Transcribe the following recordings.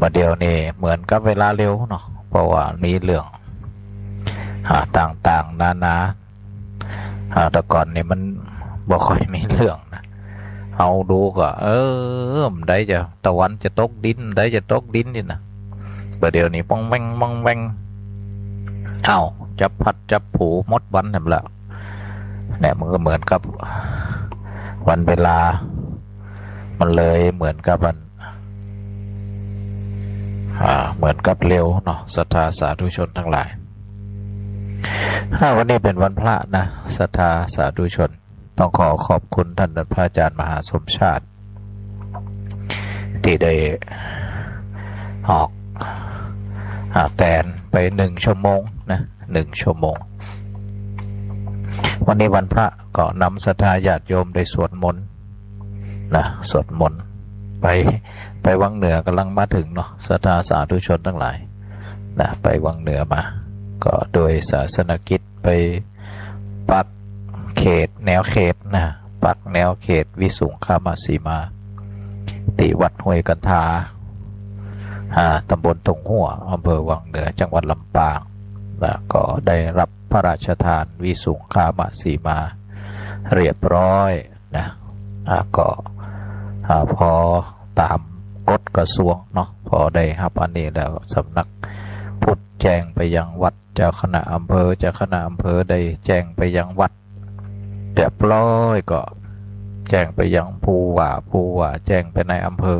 ประเดี๋ยวนี้เหมือนกับเวลาเร็วเนาะเพราะว่ามีเรื่องต่างๆนานาแต่ก่อนนี่มันบ่ค่อยมีเรื่องนะเอาดูก็ได้จะตะวันจะตกดินได้จะตกดินนี่นะประเดี๋ยวนี้ป้องแวงมองแวงเอาจับพัดจับผูมดวันทำละเนี่ยมันก็เหมือนกับวันเวลามันเลยเหมือนกับมันเหมือนกับเร็วเนาะศรัทธาสาธุชนทั้งหลายวันนี้เป็นวันพระนะศรัทธาสาธุชนต้องขอขอบคุณท่านพระอาจารย์มหาสมชาติที่ได้ออกแตนไป1 ชั่วโมงนะ1 ชั่วโมงวันนี้วันพระก็นำศรัทธาญาติโยมได้สวดมนต์นะสวดมนต์ไปวังเหนือกำลังมาถึงเนาะศรัทธาสาธุชนทั้งหลายนะไปวังเหนือมาก็โดยศาสนกิจไปปักเขตแนวเขตนะปักแนวเขตวิสุงคามสีมาติวัดห้วยกันทาตำบลตงหัวอำเภอวังเหนือจังหวัดลำปางนะก็ได้รับพระราชทานวิสุงคามสีมาเรียบร้อยนะก็พอตามกฎกระทรวงเนาะพอได้รับอันนี้แล้วสำนักพุทธแจ้งไปยังวัดเจ้าคณะอำเภอเจ้าคณะอำเภอได้แจ้งไปยังวัดเรียบร้อยก็แจ้งไปยังผู้ว่าแจ้งไปในอำเภอ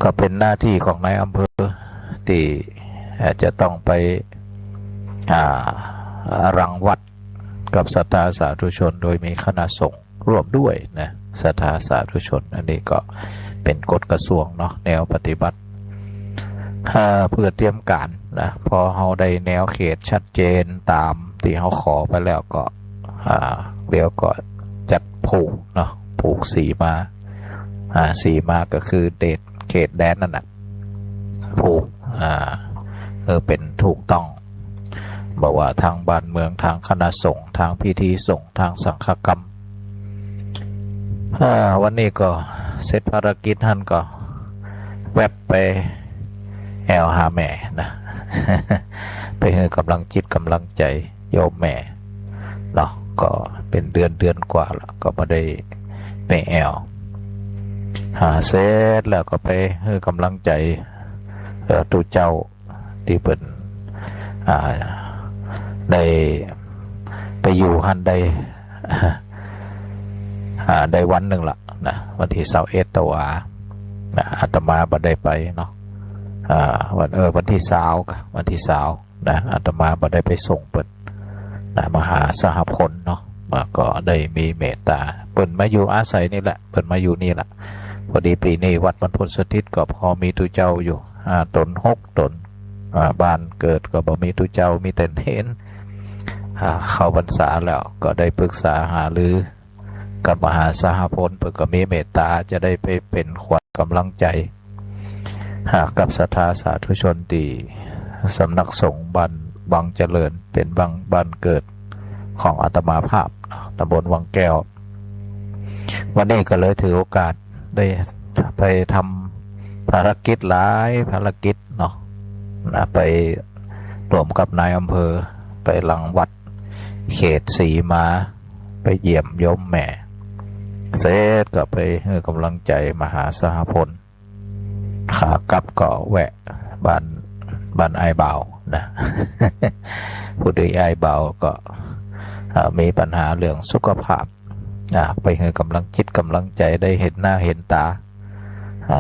ก็เป็นหน้าที่ของนายอำเภอที่จะต้องไปรังวัดกับศรัทธาสาธุชนโดยมีคณะสงฆ์ร่วมด้วยนะศรัทธาสาธุชนอันนี้ก็เป็นกฎกระทรวงเนาะแนวปฏิบัติเพื่อเตรียมการนะพอเราได้แนวเขตชัดเจนตามที่เราขอไปแล้วก็เดี๋ยวก็จัดผูกเนาะผูกสีมาก็คือเขตแดนนั่นนะผูกเป็นถูกต้องบอกว่าทางบ้านเมืองทางคณะสงฆ์ทางพิธีสงฆ์ทางสังฆกรรมวันนี้ก็เสร็จภารกิจท่านก็แวบไปหาแม่นะไปให้กำลังจิตกำลังใจโยมแม่เนาะก็เป็นเดือนกว่าแล้วก็มาได้ไปเสร็จแล้วก็ไปให้กำลังใจตูเจ้าที่เป็นได้ไปอยู่หันได้วันหนึ่งละนะวันที่21ตุลานะอาตมาบ่ได้ไปเนาะวันที่20นะอาตมาบ่ได้ไปส่งเปิดนะมหาสหพลเนาะก็ได้มีเมตตาเปิดมาอยู่อาศัยนี่แหละเปิดมาอยู่นี่แหละพอดีปีนี้วัดบรรพตสถิตก็พอมีตุเจ้าอยู่ตน6 ตนบ้านเกิดก็บ่มีตุเจ้ามีแต่เน้นเข้าพรรษาแล้วก็ได้ปรึกษาหารือกับมหาสหพลเพื่อก็มีเมตตาจะได้ไปเป็นขวัญกำลังใจกับศรัทธาสาธุชนที่สำนักสงฆ์บางเจริญเป็นบ้านเกิดของอาตมาภาพตำบลวังแก้ววันนี้ก็เลยถือโอกาสได้ไปทำภารกิจหลายภารกิจเนาะไปรวมกับนายอำเภอไปหลังวัดเขตสีมาไปเยี่ยมโยมแม่เสร็จก็ไปให้กำลังใจมหาสหพลขากลับก็แวะบ้านไอ้เบานะ ผู้ดีไอ้เบาก็มีปัญหาเรื่องสุขภาพไปให้กำลังจิตกำลังใจได้เห็นหน้าเห็นตา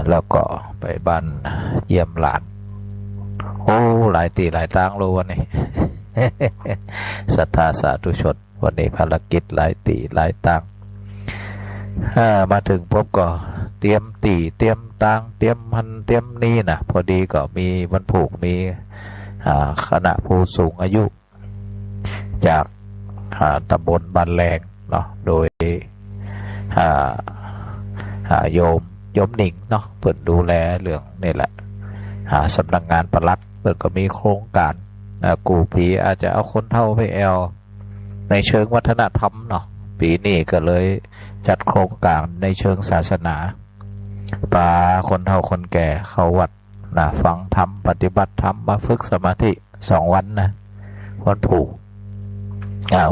แล้วก็ไปบ้านเยี่ยมหลานโอ้หลายตีหลายทางเลยวันนี้ ศรัทธาสาธุชนวันนี้ภารกิจหลายตีหลายตังมาถึงพบก็เตรียมตังเตรียมพันเตรียมนี่นะพอดีก็มีวันผูกมีคณะผู้สูงอายุจากตำบลบ้านแรงเนาะโดยโยมหนิงเนาะเปิดดูแลเรื่องนี่แหละสำนักงานปลัดเปิดก็มีโครงการกูผีอาจจะเอาคนเท่าไปในเชิงวัฒนธรรมเนาะปีนี้ก็เลยจัดโครงการในเชิงศาสนา ปาคนเฒ่าคนแก่เข้าวัดนะฟังธรรมปฏิบัติธรรมมาฝึกสมาธิ2 วันนะวันผูก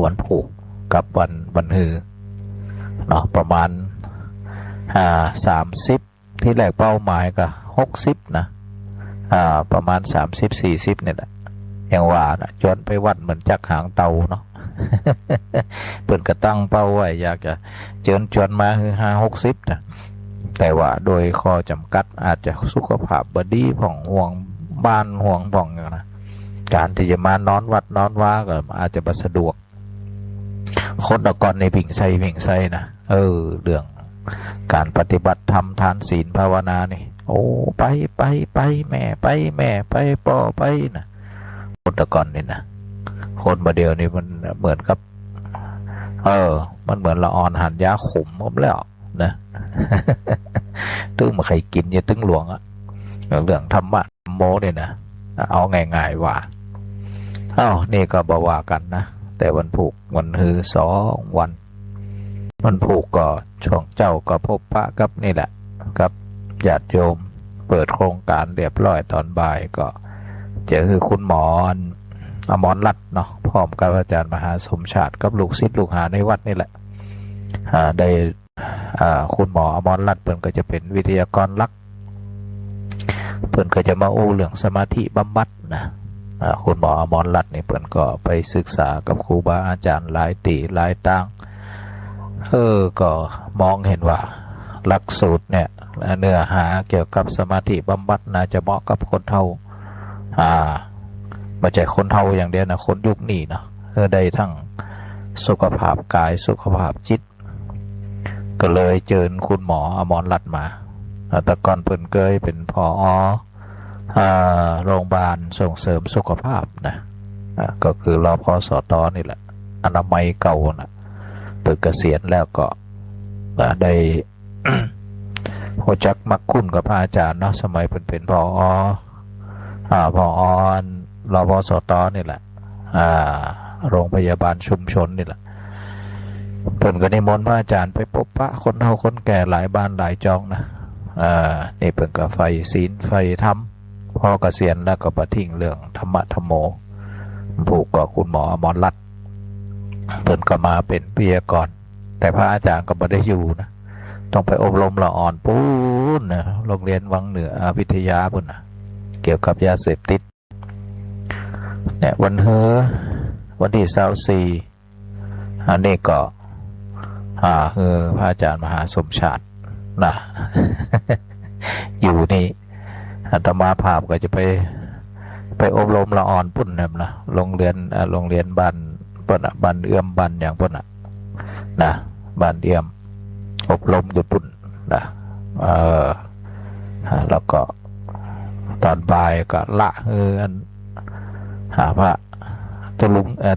วันผูกกับวันฮือเนาะประมาณ30ที่แรกเป้าหมายก็60นะประมาณ30-40เนี่ยแหละอย่างว่านะจนไปวัดเหมือนจักหางเตาเนาะ เปิดกระตั้งเป้าไว้อยากจะจนมาคือ50-60นะแต่ว่าโดยข้อจำกัดอาจจะสุขภาพบดีผ่องห่วงบ้านห่วงผ่องอย่างนะการที่จะมานอนวัดนอนว่าก็อาจจะบ่สะดวกคนตะกอนในผิงไส้นะเรื่องการปฏิบัติธรรมทานศีลภาวนานี่โอ้ไปแม่ไปป่อไปนะคนตะกอนนี่นะคนประเดียวนี่มันเหมือนกับมันเหมือนละออนหันยาขมหมดแล้วนะ ตึ้งมาใครกินอย่าตึ้งหลวงอะเรื่องธรรมะโมเนี่ยนะเอาง่ายๆว่านี่ก็บว่ากันนะแต่วันผูกวันฮือ2 วันวันผูกก็ช่วงเจ้าก็พบพระกับนี่แหละกับญาติโยมเปิดโครงการเรียบร้อยตอนบ่ายก็เจอคือคุณหมออมรรัตน์เนาะพร้อมกับอาจารย์มหาสมชาติกับลูกศิษย์ลูกหาในวัดนี่แหละได้คุณหมออมรรัตน์เพิ่นก็จะเป็นวิทยากรหลักเพิ่นก็จะมาอู้เรื่องสมาธิบำบัดนะคุณหมออมรรัตน์นี่เพิ่นก็ไปศึกษากับครูบาอาจารย์หลายตีหลายต่างก็มองเห็นว่าหลักสูตรเนี่ยเนื้อหาเกี่ยวกับสมาธิบำบัดน่าจะเหมาะกับคนเฒ่าไม่ใช่คนเฒ่าอย่างเดียวนะคนยุคนี้นะได้ทั้งสุขภาพกายสุขภาพจิตก็เลยเชิญคุณหมออมรรัตน์มาแต่ก่อนเพิ่นเคยเป็นผอโรงพยาบาลส่งเสริมสุขภาพนะก็คือรพสตนี่แหละอนามัยเก่านะเปิดเกษียณแล้วก็ได้ หัวจักมักคุ้นกับพระอาจารย์เนาะสมัยเป็นผอรพสตนี่แหละโรงพยาบาลชุมชนนี่แหละเพิ่นก็นิมนต์พระอาจารย์ไปพบพระคนเฒ่าคนแก่หลายบ้านหลายจองนะนี่เพิ่นก็ไฟศีลไฟธรรมพอเกษียณแล้วก็บ่ทิ้งเรื่องธรรมะธรรมโมผูกกับคุณหมออมรรัตน์เพิ่นก็มาเป็นวิทยากรแต่พระอาจารย์ก็บ่ได้อยู่นะต้องไปอบรมละอ่อนปูนนะโรงเรียนวังเหนือวิทยาพุ่นนะเกี่ยวกับยาเสพติดเนี่ยวันที่24อันนี้ก็คือพระอาจารย์มหาสมชาตินะ อยู่นี่อาตมาภาพก็จะไปอบรมละอ่อนปุ่นนะโรงเรียนบ้านปุ่นบ้านเอื้อมบ้านอย่างปุ่นนะบ้านเอื้อมอบรมอยู่ปุ่นนะแล้วก็ตอนบ่ายก็ละหาพระ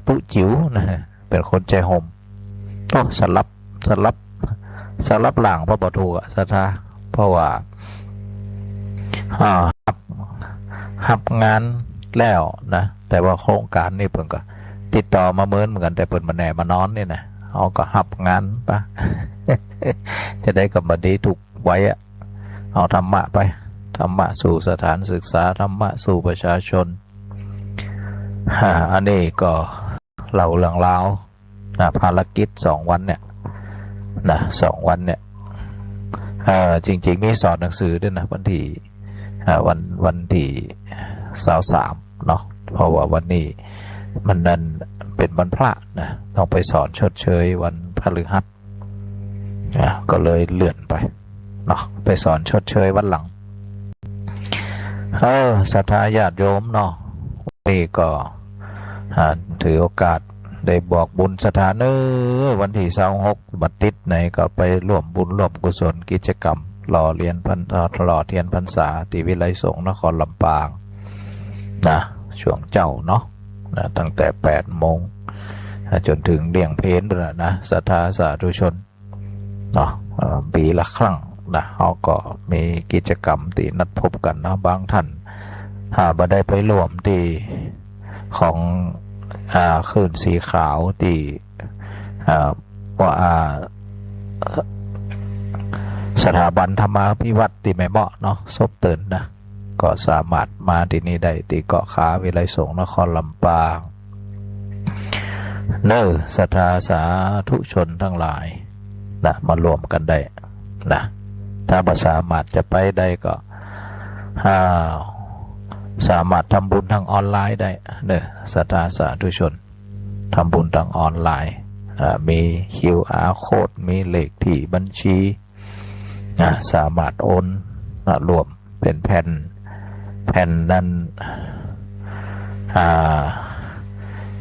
ตุจิ๋วนะเป็นคนใจห่มก็สลับหลังพระบทูสัทธาเพราะว่าหับงานแล้วนะแต่ว่าโครงการนี่เพิ่นก็ติดต่อมาเหมือนกันแต่เพิ่นมาแหน่มานอนนี่นะเอาก็หับงานปะ จะได้กับบดีถูกไว้เอาธรรมะไปธรรมะสู่สถานศึกษาธรรมะสู่ประชาชนอันนี้ก็เล่าเรื่องราวนะภารกิจ2 วันเนี่ยนะ2 วันเนี่ยจริงๆมีสอนหนังสือด้วยนะวันที่23เนาะเพราะว่าวันนี้มันนั่นเป็นวันพระนะต้องไปสอนชดเชยวันพฤหัสก็เลยเลื่อนไปเนาะไปสอนชดเชยวันหลังศรัทธาญาติโยมเนาะนี่ก็ถือโอกาสได้บอกบุญสถานวันที่26บัดติดไหนก็ไปร่วมบุญร่วมกุศลกิจกรรมหล่อเทียนพรรษาที่วิไลสงฆ์นครลำปางนะช่วงเจ้าเนาะนะตั้งแต่8 โมงจนถึงเลี่ยงเพลนะศรัทธาสาธุชนเนาะปีละครั้งนะเขาก็มีกิจกรรมที่นัดพบกันนะบางท่านบ่ได้ไปร่วมที่ของคลื่นสีขาวที่ว่า สถาบันธรรมาภิวัตน์ที่ไม่เหมาะเนาะซบเตือนนะก็สามารถมาที่นี่ได้ที่เกาะขาวิไลสงฆ์นครลำปางเนอศรัทธาสาธุชนทั้งหลายนะมารวมกันได้นะถ้าบ่สามารถจะไปได้ก็สามารถทำบุญทางออนไลน์ได้เนอศรัทธาสาธุชนทำบุญทางออนไลน์มี QR Code มีเลขที่บัญชีสามารถโอนรวมเป็นแผ่นนั้น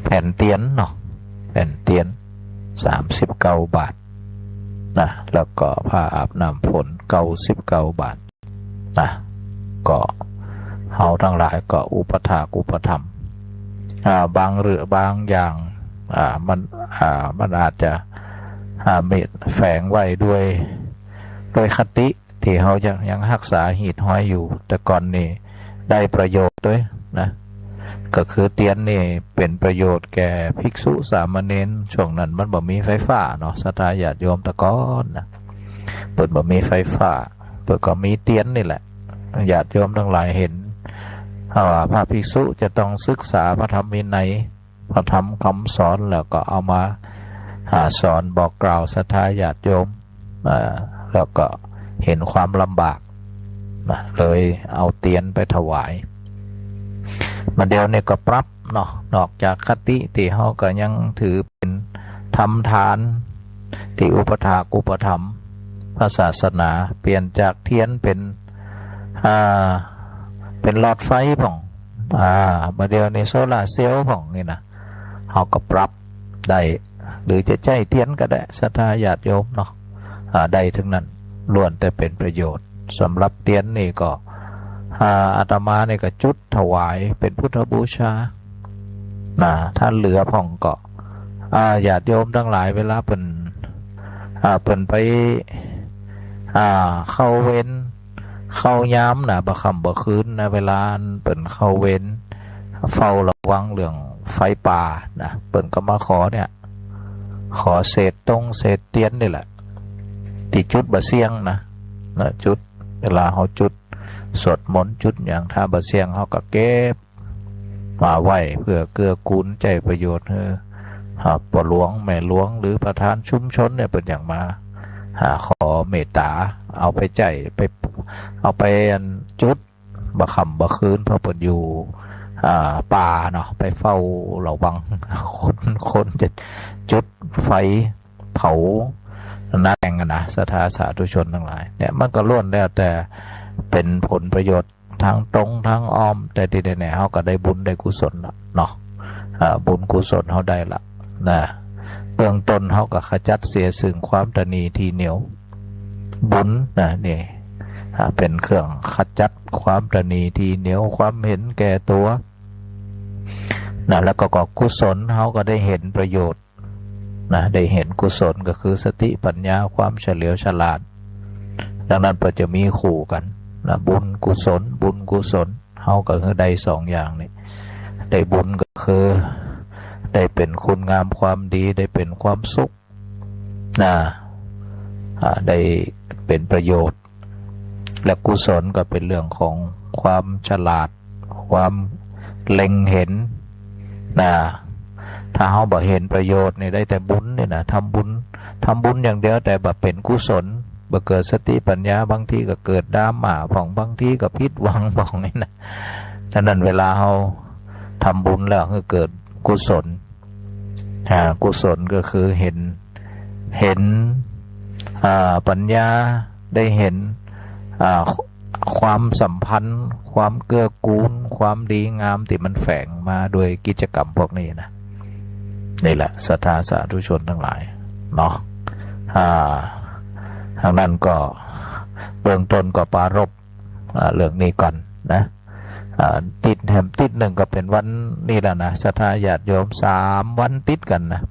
แผ่นเตียนเนาะแผ่นเตียน39 บาทนะแล้วก็ผ้าอาบน้ำฝน99 บาทนะก็เฮาทั้งหลายก็อุปถากอุปถัมภ์บางอย่างมันอาจจะมีแฝงไว้ด้วยคติที่เขายังรักษาหีดห้อยอยู่แต่ก่อนนี่ได้ประโยชน์ด้วยนะก็คือเตียนนี่เป็นประโยชน์แก่ภิกษุสามเณรช่วงนั้นมันบ่มีไฟฟ้าเนาะศรัทธาญาติโยมตะก้อนนะเปิดบ่มีไฟฟ้าเปิดก็มีเตียนนี่แหละญาติโยมทั้งหลายเห็นว่าพระภิกษุจะต้องศึกษาพระธรรมวินัยพระธรรมคำสอนแล้วก็เอามาสอนบอกกล่าวศรัทธาญาติโยมแล้วก็เห็นความลำบากเลยเอาเตียนไปถวายมาเดียวเนี่ยก็ปรับเนาะนอกจากคติที่เขาก็ยังถือเป็นทำทานที่อุปถากอุปถัมภ์พระศาสนาเปลี่ยนจากเทียนเป็นหลอดไฟผ่องมาเดียวในโซลาเซลล์ผ่องนี่นะเขาก็ปรับได้หรือจะใช้เทียนก็ได้ศรัทธาญาติโยมเนาะได้ทั้งนั้นล้วนแต่เป็นประโยชน์สำหรับเตียนนี่ก็อาตมาเนี่ยก็จุดถวายเป็นพุทธบูชาถ้าเหลือผ่องก็ญาติโยมทั้งหลายเวลาเปิ่นไปเข้าเว้นเข้าย้ำนะบ่ค่ำบ่คืนนะเวลาเปิ่นเข้าเว้นเฝ้าระวังเรื่องไฟป่านะเปิ่นก็มาขอเศษเตียนนี่แหละที่จุดบะเสียงนะจุดเวลาเขาจุดสวดมนต์จุดอย่างถ้าบะเสียงเขาก็เก็บมาไว้เพื่อเกื้อกูลใจประโยชน์ปหลวงแม่หลวงหรือประธานชุมชนเนี่ยเป็นอย่างมาขอเมตตาเอาไปใจไปเอาไปจุดบะค่ำบะคืนเพราะเปิดอยู่ป่าเนาะไปเฝ้าระวังคนจะจุดไฟเผาหน้าแรงนะศรัทธาสาธุชนทั้งหลายเนี่ยมันก็ล้วนแล้วแต่เป็นผลประโยชน์ทางตรงทางอ้อมแต่ที่แน่ๆเขาก็ได้บุญได้กุศลเนาะบุญกุศลเขาได้ละนะเบื้องต้นเขาก็ขจัดเสียซึ่งความตนีทีเหนียวบุญนะนี่เป็นเครื่องขจัดความตนีทีเหนียวความเห็นแก่ตัวนะแล้วก็กุศลเขาก็ได้เห็นประโยชน์ได้เห็นกุศลก็คือสติปัญญาความเฉลียวฉลาดดังนั้นก็จะมีคู่กันนะบุญกุศลเขาก็คือได้สองอย่างนี่ได้บุญก็คือได้เป็นคุณงามความดีได้เป็นความสุขได้เป็นประโยชน์และกุศลก็เป็นเรื่องของความฉลาดความเล็งเห็นถ้าเขาบอกเห็นประโยชน์นี่ได้แต่บุญเนี่ยนะทำบุญอย่างเดียวแต่แบบเป็นกุศลบ่เกิดสติปัญญาบางทีก็เกิดดราม่าผ่องบางทีก็ผิดหวังผ่องนี่นะฉะนั้นเวลาเขาทำบุญแล้วคือเกิดกุศลกุศลก็คือเห็นปัญญาได้เห็นความสัมพันธ์ความเกื้อกูลความดีงามที่มันแฝงมาโดยกิจกรรมพวกนี้นะนี่แหละศรัทธาสาธุชนทั้งหลายเนาะทางนั้นก็เบื้องต้นก็ปรารภเรื่องนี้ก่อนนะติดหนึ่งก็เป็นวันนี่แหละนะศรัทธาญาติโยม3 วันติดกันนะ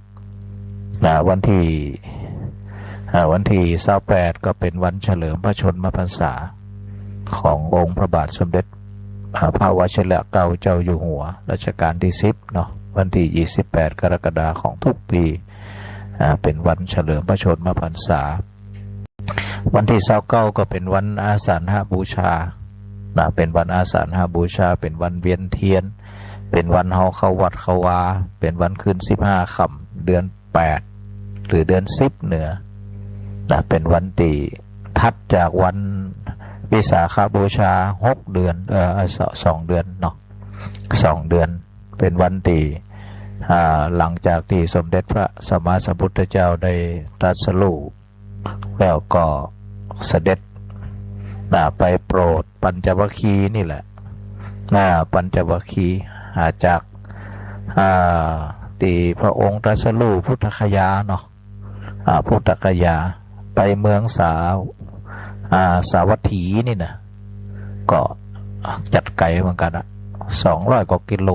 วันที่28ก็เป็นวันเฉลิมพระชนมพรรษาขององค์พระบาทสมเด็จพระวชิรเกล้าเจ้าอยู่หัวรัชกาลที่10เนาะวันที่28กรกฎาคมของทุกปีเป็นวันเฉลิมพระชนมพรรษา วันที่29ก็เป็นวันอาสาฬหบูชานะเป็นวันอาสาฬหบูชาเป็นวันเวียนเทียนเป็นวันเฮาเข้าวัดเข้าวาเป็นวันขึ้น15ค่ำเดือน8หรือเดือน10เหนือนะเป็นวันตีถัดจากวันวิสาขบูชา6เดือน2เดือนเนาะ2เดือนเป็นวันตีหลังจากที่สมเด็จพระสัมมาสัมพุทธเจ้าได้ตรัสรู้แล้วก็เสด็จไปโปรดปัญจวัคคีย์นี่แหละปัญจวัคคีย์จากที่พระองค์ตรัสรู้พุทธคยาเนาะพุทธคยาไปเมืองสาวัตถีนี่นะก็จัดไกลเหมือนกัน200 กว่ากิโล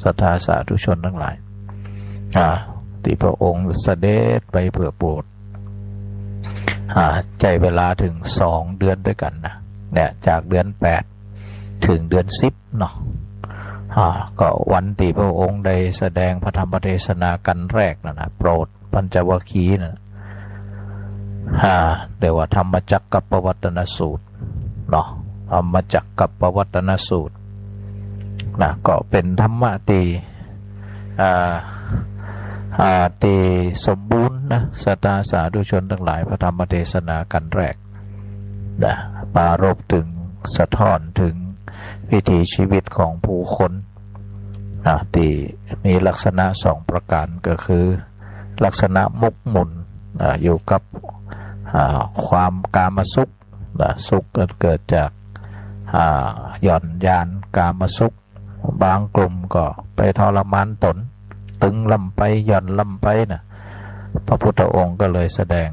ศรัทธาสาธุชนทั้งหลายที่พระองค์เสด็จไปเพื่อโปรดใจเวลาถึง2 เดือนด้วยกันนะเนี่ยจากเดือน8ถึงเดือน10เนาะก็วันที่พระองค์ได้แสดงพระธรรมเทศนากันแรกนะโปรดปัญจวัคคีย์นะเรียกว่าธรรมจักรกับปวัตตนสูตรเนาะธรรมจักรกับปวัตตนสูตรนะก็เป็นธรรมะที่สมบูรณ์นะศรัทธาสาธุชนทั้งหลายพระธรรมเทศนากันแรกนะปรารภถึงสะท้อนถึงวิถีชีวิตของผู้คนนะที่มีลักษณะ2 ประการก็คือลักษณะมุกมุนอยู่กับความกามสุขสุขเกิดจากหย่อนยานกามสุขบางกลุ่มก็ไปทรมานตนตึงลำไปหย่อนลำไปนะพระพุทธองค์ก็เลยแสดง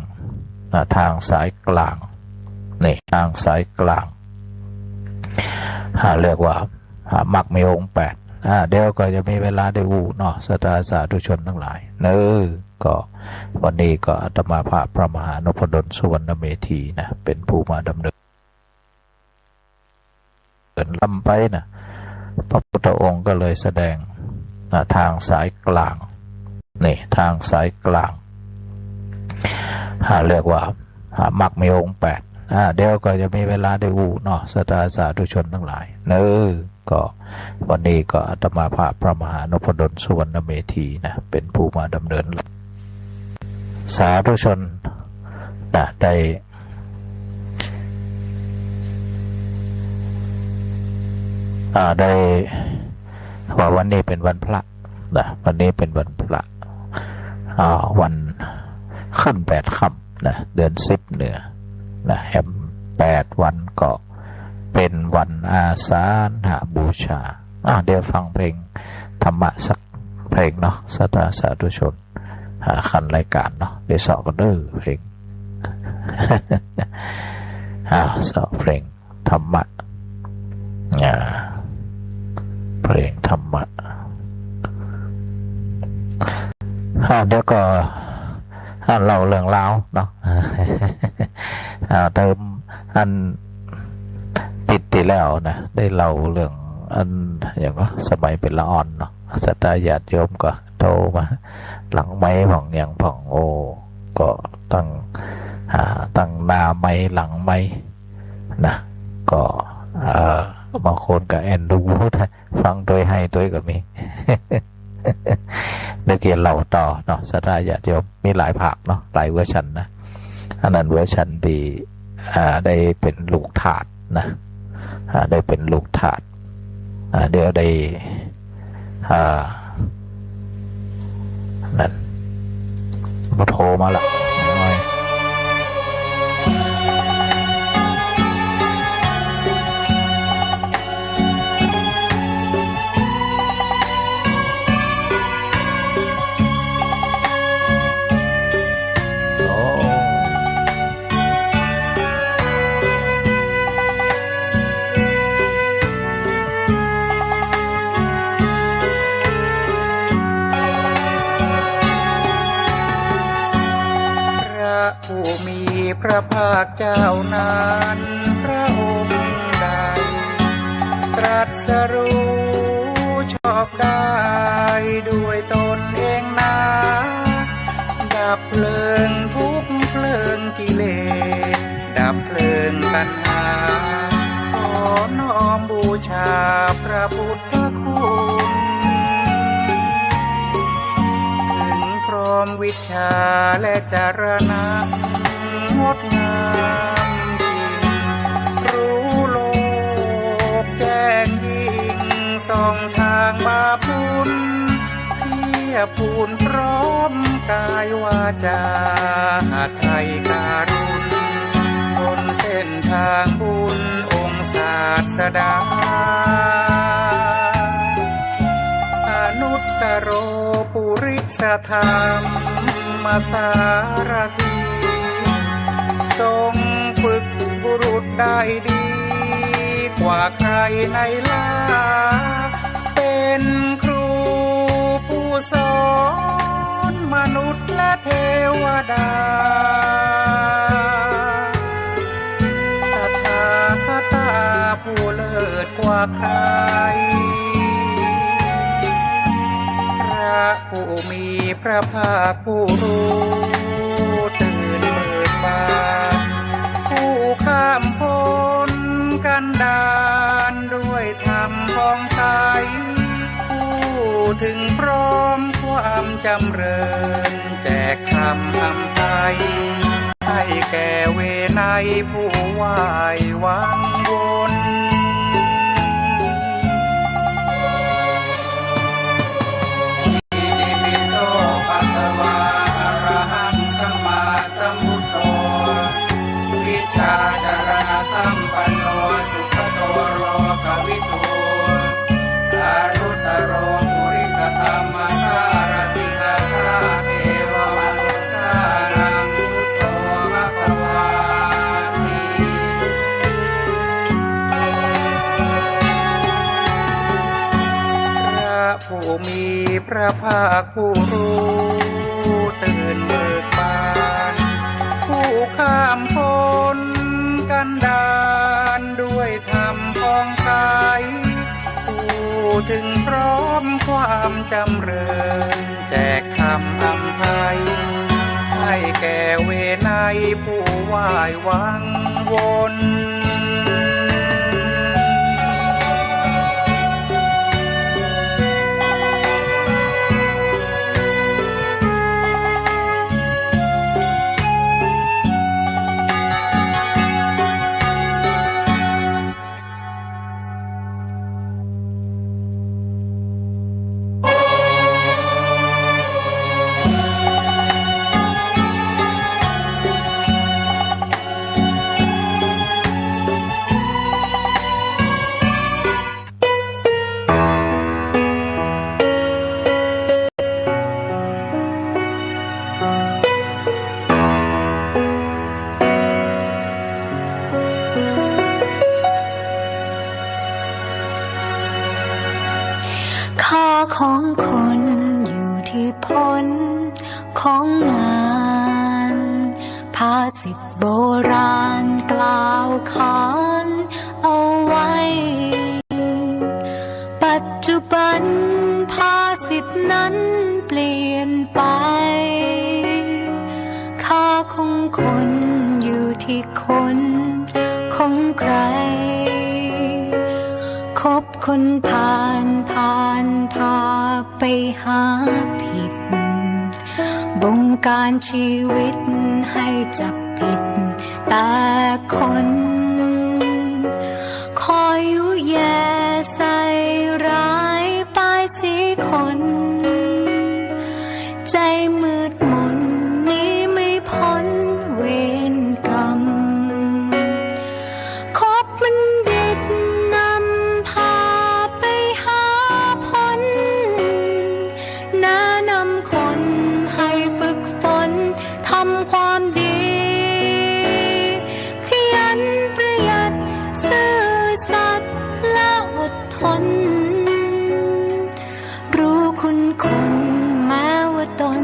ทางสายกลางนี่ทางสายกลางเรียกว่ามรรคมีองค์8เดี๋ยวก็จะมีเวลาได้อู้เนาะศรัทธาสาธุชนทั้งหลายก็วันนี้ก็อาตมาพระมหานพดลสุวรรณเมธีนะเป็นผู้มาดำเนินลำไปนะพระพุทธองค์ก็เลยแสดงทางสายกลางนี่ทางสายกลางเรียกว่ามรรคมีองค์8เดี๋ยวก็จะมีเวลาได้อู้เนาะศรัทธาสาธุชนทั้งหลายก็วันนี้ก็อาตมาพระมหานพดลสุวรรณเมธีนะเป็นผู้มาดำเนินสาธุชนได้ว่าวันนี้เป็นวันพระวันนี้เป็นวันพระวันขึ้น8 ค่ำเดือน10เหนือแฮม8 วันก็เป็นวันอาสาฬหบูชาเดี๋ยวฟังเพลงธรรมะสักเพลงเนาะศรัทธาสาธุชนคันรายการเนาะเดี๋ยวสอบกันเพลงสอบเพลงธรรมะเพลงธรรมะเดี๋ยวก็เล่าเรื่องราวเนาะเติมอันติดแล้วนะได้เล่าเรื่องอันอย่างว่าสมัยเป็นละอ่อนเนาะศรัทธาญาติโยมก็โทรมาหลังไม้ผ่องอย่างผ่องก็ตั้งหน้าไม้หลังไม้นะก็บางคนก็แอนดูนะฟังโดยให้ตัวก็มีเดี๋ยวเกี่ยวเล่าต่อเนาะศรัทธาญาติโยมมีหลายภาคเนาะหลายเวอร์ชันนะอันนั้นเวอร์ชันที่ได้เป็นลูกถาดนะได้เป็นลูกถาดเดี๋ยวได้นั่นมาโทรมาละน้อย พระภาคเจ้านั้นพระองค์ใดตรัสรู้ชอบได้ด้วยตนเองนะดับเพลิงทุกเพลิงกิเลส พุทธคุณถึงพร้อมวิชาและจารณะงดงามจริงรู้โลกแจ้งยิ่งส่องทางบาปบุญเพียรพูนพร้อมกายวาจาไทยการุณบนเส้นทางบุญองค์ศาสดาอนุตตโรปุริสธรรมสารถีทรงฝึกบุรุษได้ดีกว่าใครในลาเป็นครูผู้สอนมนุษย์และเทวดาตถาคตาผู้เลิศกว่าใครพระผู้มีพระภาคผู้รู้ตื่นเบิกบานผู้ข้ามพ้นกันดานด้วยธรรมผ่องใสผู้ถึงพร้อมความจำเริญแจกธรรมอำไพให้แก่เวไนผู้ไหว้วังวนสัมปันโนสุขโตโรกวิทูอนุตตโรปุริสธรรมสารติสัทธาเทวมนุสสานังพุทโธภควาติพระผู้มีพระภาคผู้รู้ตื่นเบิกบานผู้ข้ามพ้นกันดานด้วยธรรมผ่องใสผู้ถึงพร้อมความจำเริญแจกธรรมอำไพให้แก่เวไนผู้ไหว้วังวนค่าของคนอยู่ที่ผลของงานภาษิตโบราณกล่าวขานเอาไว้ปัจจุบันภาษิตนั้นเปลี่ยนไปค่าของคนอยู่ที่คนของใครคบคนผ่านพาไปหาผิดบงการชีวิตให้จับผิดแต่คนคอยยุแย่ใส่ร้ายป้ายสีคนใจมืดมนนี้ไม่พ้นเวรกรรมคบมันดิดนำพาไปหาผลแนะนำคนให้ฝึกฝนทำความดีขยันประหยัดซื่อสัตย์และอดทนรู้คุณคนแม้ว่าตน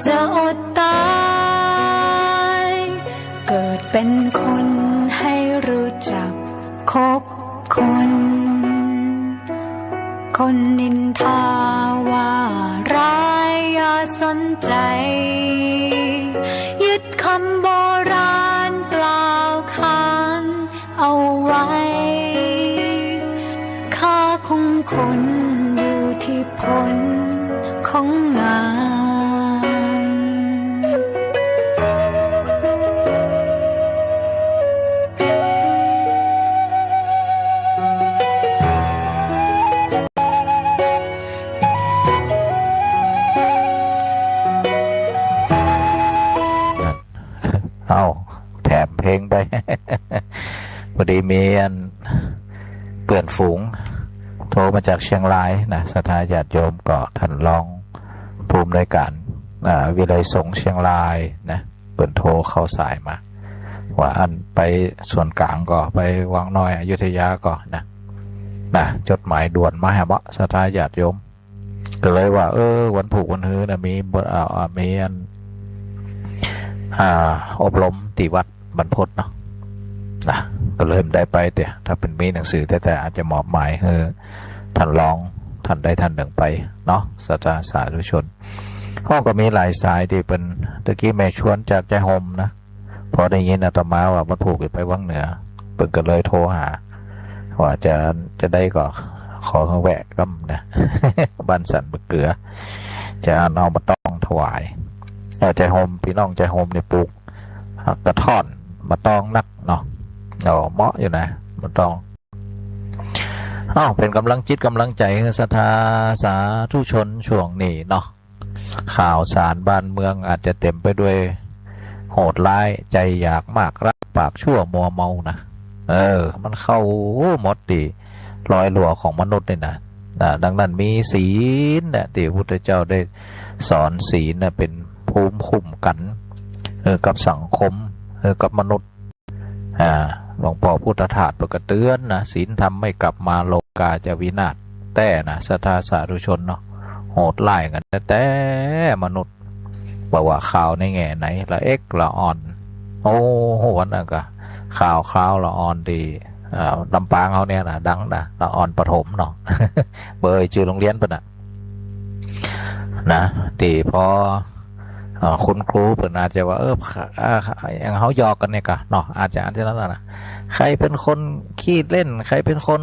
จะอดตายเกิดเป็นคนให้รู้จักคบคนคนนินทาว่าร้ายอย่าสนใจยึดคำโบราณกล่าวขานเอาไว้ค่า ของคนอยู่ที่ผลของงาน เอาแถมเพลงไป พอดีมีอันเพื่อนฝูงโทรมาจากเชียงรายนะศรัทธาญาติโยมก็ท่านรองภูมิในการวิไลสงฆ์เชียงรายนะเปิ่นโทรเข้าสายมาว่าอันไปส่วนกลางก็ไปวังน้อยอยุธยาก็นะจดหมายด่วนมาให้บ่ศรัทธาญาติโยมก็เลยว่าวันผูกวันฮื้อนะมีอันอบรมที่วัดบรรพตเนาะก็เริ่มได้ไปแต่ถ้าเป็นมีหนังสือแต่อาจจะมอบหมายให้ท่านรองท่านใดท่านหนึ่งไปเนาะศรัทธาสาธุชนห้องก็มีหลายสายที่เป็นตะกี้แม่ชวนจากใจโฮมนะพอได้ยินอาตมาว่าบรรพุไปวังเหนือเปิดก็เลยโทรหาว่าจะได้ก็ขอแวะก็นะ บ้านสันบะเกือจะเอามาต้องถวายใจโฮมพี่น้องใจโฮมเนี่ยปลูกกระท่อนมาตองนักเนาะเหมาะอยู่นะมาตองเป็นกำลังจิตกำลังใจให้ศรัทธาสาธุชนช่วงนี้เนาะข่าวสารบ้านเมืองอาจจะเต็มไปด้วยโหดร้ายใจอยากมากรักปากชั่วมัวเมานะมันเข้าหมดดิรอยหลัวของมนุษย์นี่นะดังนั้นมีศีลนะที่พระพุทธเจ้าได้สอนศีลนะเป็นภูมิคุ้มกันกับสังคมกับมนุษย์หลวงพ่อพุทธทาสประกาศเตือนนะศีลธรรมไม่กลับมาโลกาจะวินาศแต่นะศรัทธาสาธุชนเนาะโหดไล่กันแต่มนุษย์บอกว่าข่าวในแง่ไหนละเอ็กละอ่อนโอ้โหนั่นก็ข่าวละอ่อนดีลำปางเขาเนี่ยนะดังนะละอ่อนปฐมเนาะ เบยจือโรงเรียนปะนะดีพอคุณครูเพิ่นอาจจะว่าอย่างเขาหยอกกันเนี่ยกะเนาะอาจจะนั้นนะใครเป็นคนขี้เล่นใครเป็นคน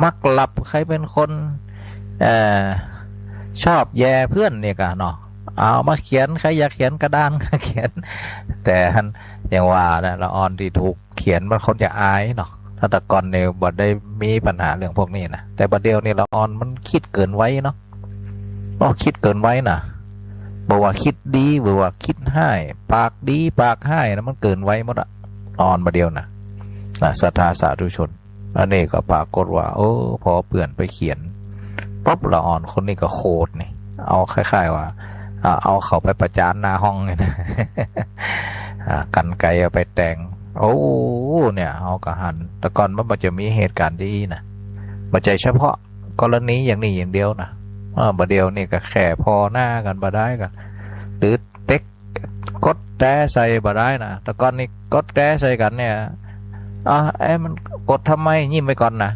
มักหลับใครเป็นคนชอบแย่เพื่อนเนี่ยกะเนาะเอามาเขียนใครอยากเขียนกระดานก็เขียนแต่อย่างว่านะละออนที่ถูกเขียนมันคนจะอายเนาะถ้าแต่ก่อนเนี่ยบ่ได้มีปัญหาเรื่องพวกนี้นะแต่ประเดี๋ยวนี้ละออนมันคิดเกินไว้เนาะคิดเกินไว้นะบอกว่าคิดดีบอกว่าคิดให้ปากดีปากให้นะมันเกินไว้หมดอะนอนมาเดียวนะศรัทธาสาธุชนอันนี้ก็ปรากฏว่าพอเปื่อนไปเขียนป๊อบละอ่อนคนนี้ก็โคตรนี่เอาคล้ายๆว่าเอาเขาไปประจานหน้าห้องเลยนะ กันไกลเอาไปแต่งเนี่ยเอากระหันแต่ก่อนมันจะมีเหตุการณ์ดีนะมาใจเฉพาะกรณีอย่างนี้อย่างเดียวนะบะเดียวนี่ก็แค่พอหน้ากันบะได้กันหรือเต็กกดแต้ใส่บะได้นะแต่ก่อนนี่กดแต้ใส่กันเนี่ยมันกดทำไมยิ้มไปก่อนนะ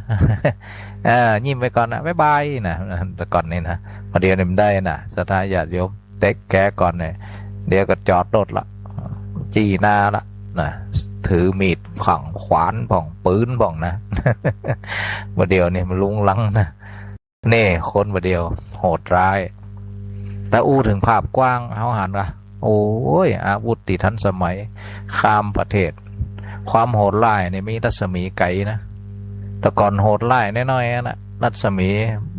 ยิ้มไปก่อนนะบ๊ายบายนะแต่ก่อนนี่นะบะเดียวนี่มันได้นะศรัทธาญาติโยมเต็กแกก่อนเนี่ยเดี๋ยวก็จอดรถละจี้หน้าละนะถือมีดขังขวานผ่องปืนผ่องนะ บะเดียวนี่มันลุงลังนะเน่คนประเดียวโหดร้ายแต่ถึงภาพกว้างเขาหันละอาวุธติทันสมัยข้ามประเทศความโหดร้ายเนี่ยมีรัศมีไกลนะแต่ก่อนโหดร้ายน้อยๆนะรัศมี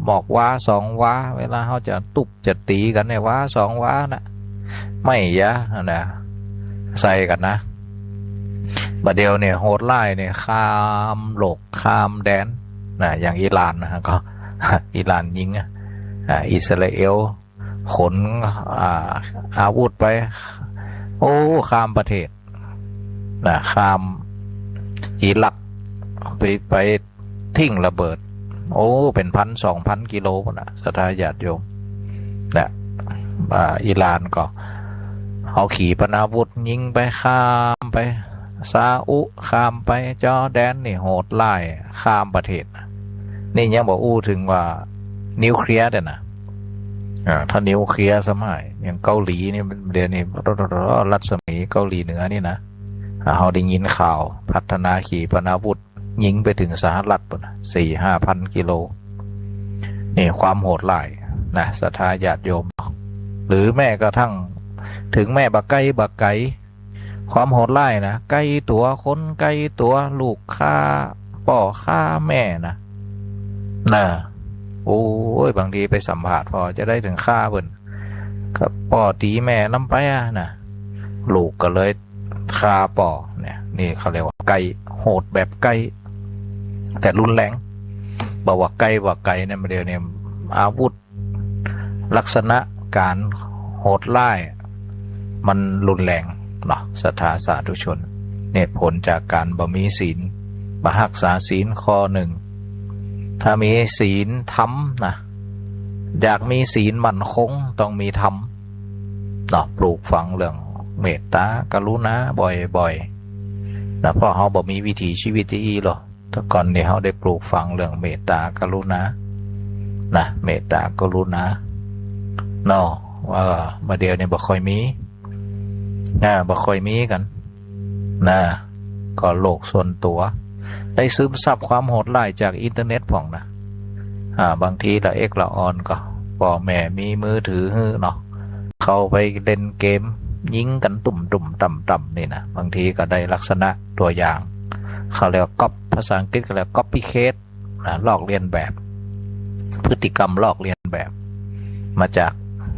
บอกว่า2 วาเวลาเขาจะตุบจะตีกันเนี่ยว่า2 วานะไม่ยะนะใส่กันนะประเดียวเนี่ยโหดร้ายเนี่ยข้ามโลกข้ามแดนนะอย่างอิหร่านนะก็อิหร่านยิงอิสราเอลขนอาวุธไปข้ามประเทศนะข้ามอิรักไปทิ้งระเบิดเป็น1,000-2,000 กิโลนะศรัทธาญาติโยมนะอิหร่านก็เอาขีปนาวุธยิงไปข้ามไปซาอุข้ามไปจอร์แดนนี่โหดไล่ข้ามประเทศนี่ยังบอกถึงว่านิวเคลียร์เด้นะถ้านิวเคลียร์สมัยอย่างเกาหลีนี่เดี๋ยวนี้รัศมีเกาหลีเหนือนี่นะเขาได้ยินข่าวพัฒนาขีปนาวุธยิงไปถึงสหรัฐปุ่น4-5,000 กิโล นี่ความโหดร้ายนะศรัทธาญาติโยมหรือแม่กระทั่งถึงแม่บักไก่ความโหดร้ายนะไก่ตัวคนไก่ตัวลูกฆ่าป่อฆ่าแม่นะโอ้ยบางทีไปสัมผัสพอจะได้ถึงฆ่าเบิ่นกับป่อตีแม่น้ำไปนะลูกก็เลยฆ่าป่อเนี่ยนี่เขาเรียกว่าไก่โหดแบบไก่แต่รุนแรงบอกว่าไก่เนี่ยมาเดียวเนี่ยอาวุธลักษณะการโหดร้ายมันรุนแรงเนาะศรัทธาสาธุชนเนี่ยผลจากการบ่มีศีลบ่รักษาศีลข้อหนึ่งถ้ามีศีลธรรมนะอยากมีศีลมั่นคงต้องมีธรรมเนาะปลูกฝังเรื่องเมตตากรุณาบ่อยๆนะเพราะเขาบ่มีวิถีชีวิตที่ดีหรอกแต่ก่อนเนี่ยเขาได้ปลูกฝังเรื่องเมตตากรุณานะเมตตากรุณาเนาะว่ามาเดียวเนี่ยบ่ค่อยมีบ่ค่อยมีกันนะก็โลกส่วนตัวได้ซึมซับความโหดร้ายจากอินเทอร์เน็ตผ่องนะบางทีละออนก็พ่อแม่มีมือถือเนาะเข้าไปเล่นเกมยิงกันตุ่มต่ำนี่นะบางทีก็ได้ลักษณะตัวอย่างเขาเรียกก๊อปภาษาอังกฤษก็เรียก copycat ลอกเลียนแบบพฤติกรรมลอกเลียนแบบมาจาก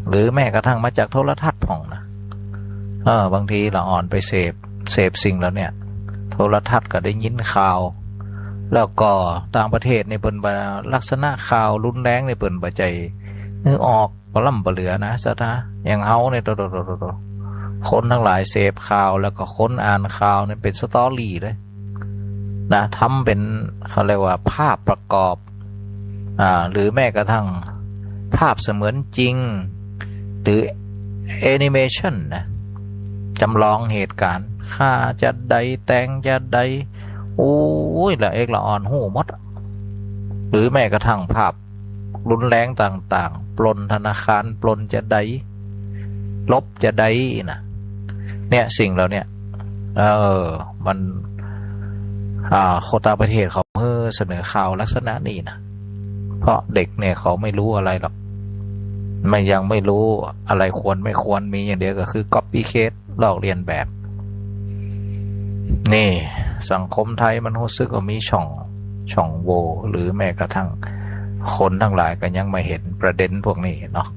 หรือแม้กระทั่งมาจากโทรทัศน์ผ่องนะบางทีละอ่อนไปเสพสิ่งแล้วเนี่ยโทรทัศน์ก็ได้ยินข่าวแล้วก็ต่างประเทศในเปิ่นลักษณะข่าวรุนแรงในเปิ่นบ่ใจออกบ่ล่ำบ่เหลือนะซะนะอย่างเฮาเนี่ยคนทั้งหลายเสพข่าวแล้วก็คนอ่านข่าวเนี่ยเป็นสตอรี่เลยนะทำเป็นเขาเรียกว่าภาพประกอบหรือแม้กระทั่งภาพเสมือนจริงหรือแอนิเมชันนะจำลองเหตุการณ์ฆ่าจะใดแต่งจะใดโอ้ยละอ่อนหูหมดหรือแม้กระทั่งภาพรุนแรงต่างๆปล้นธนาคารปล้นจะใดลบจะใดนะเนี่ยสิ่งเหล่านี้มันโคตาประเทศเขาเสนอข่าวลักษณะนี้นะเพราะเด็กเนี่ยเขาไม่รู้อะไรหรอกยังไม่รู้อะไรควรไม่ควรมีอย่างเดียวก็คือ copycat ลอกเลียนแบบนี่สังคมไทยมันรู้สึกว่ามีช่องโหว่หรือแม้กระทั่งคนทั้งหลายก็ยังไม่เห็นประเด็นพวกนี้เนาะ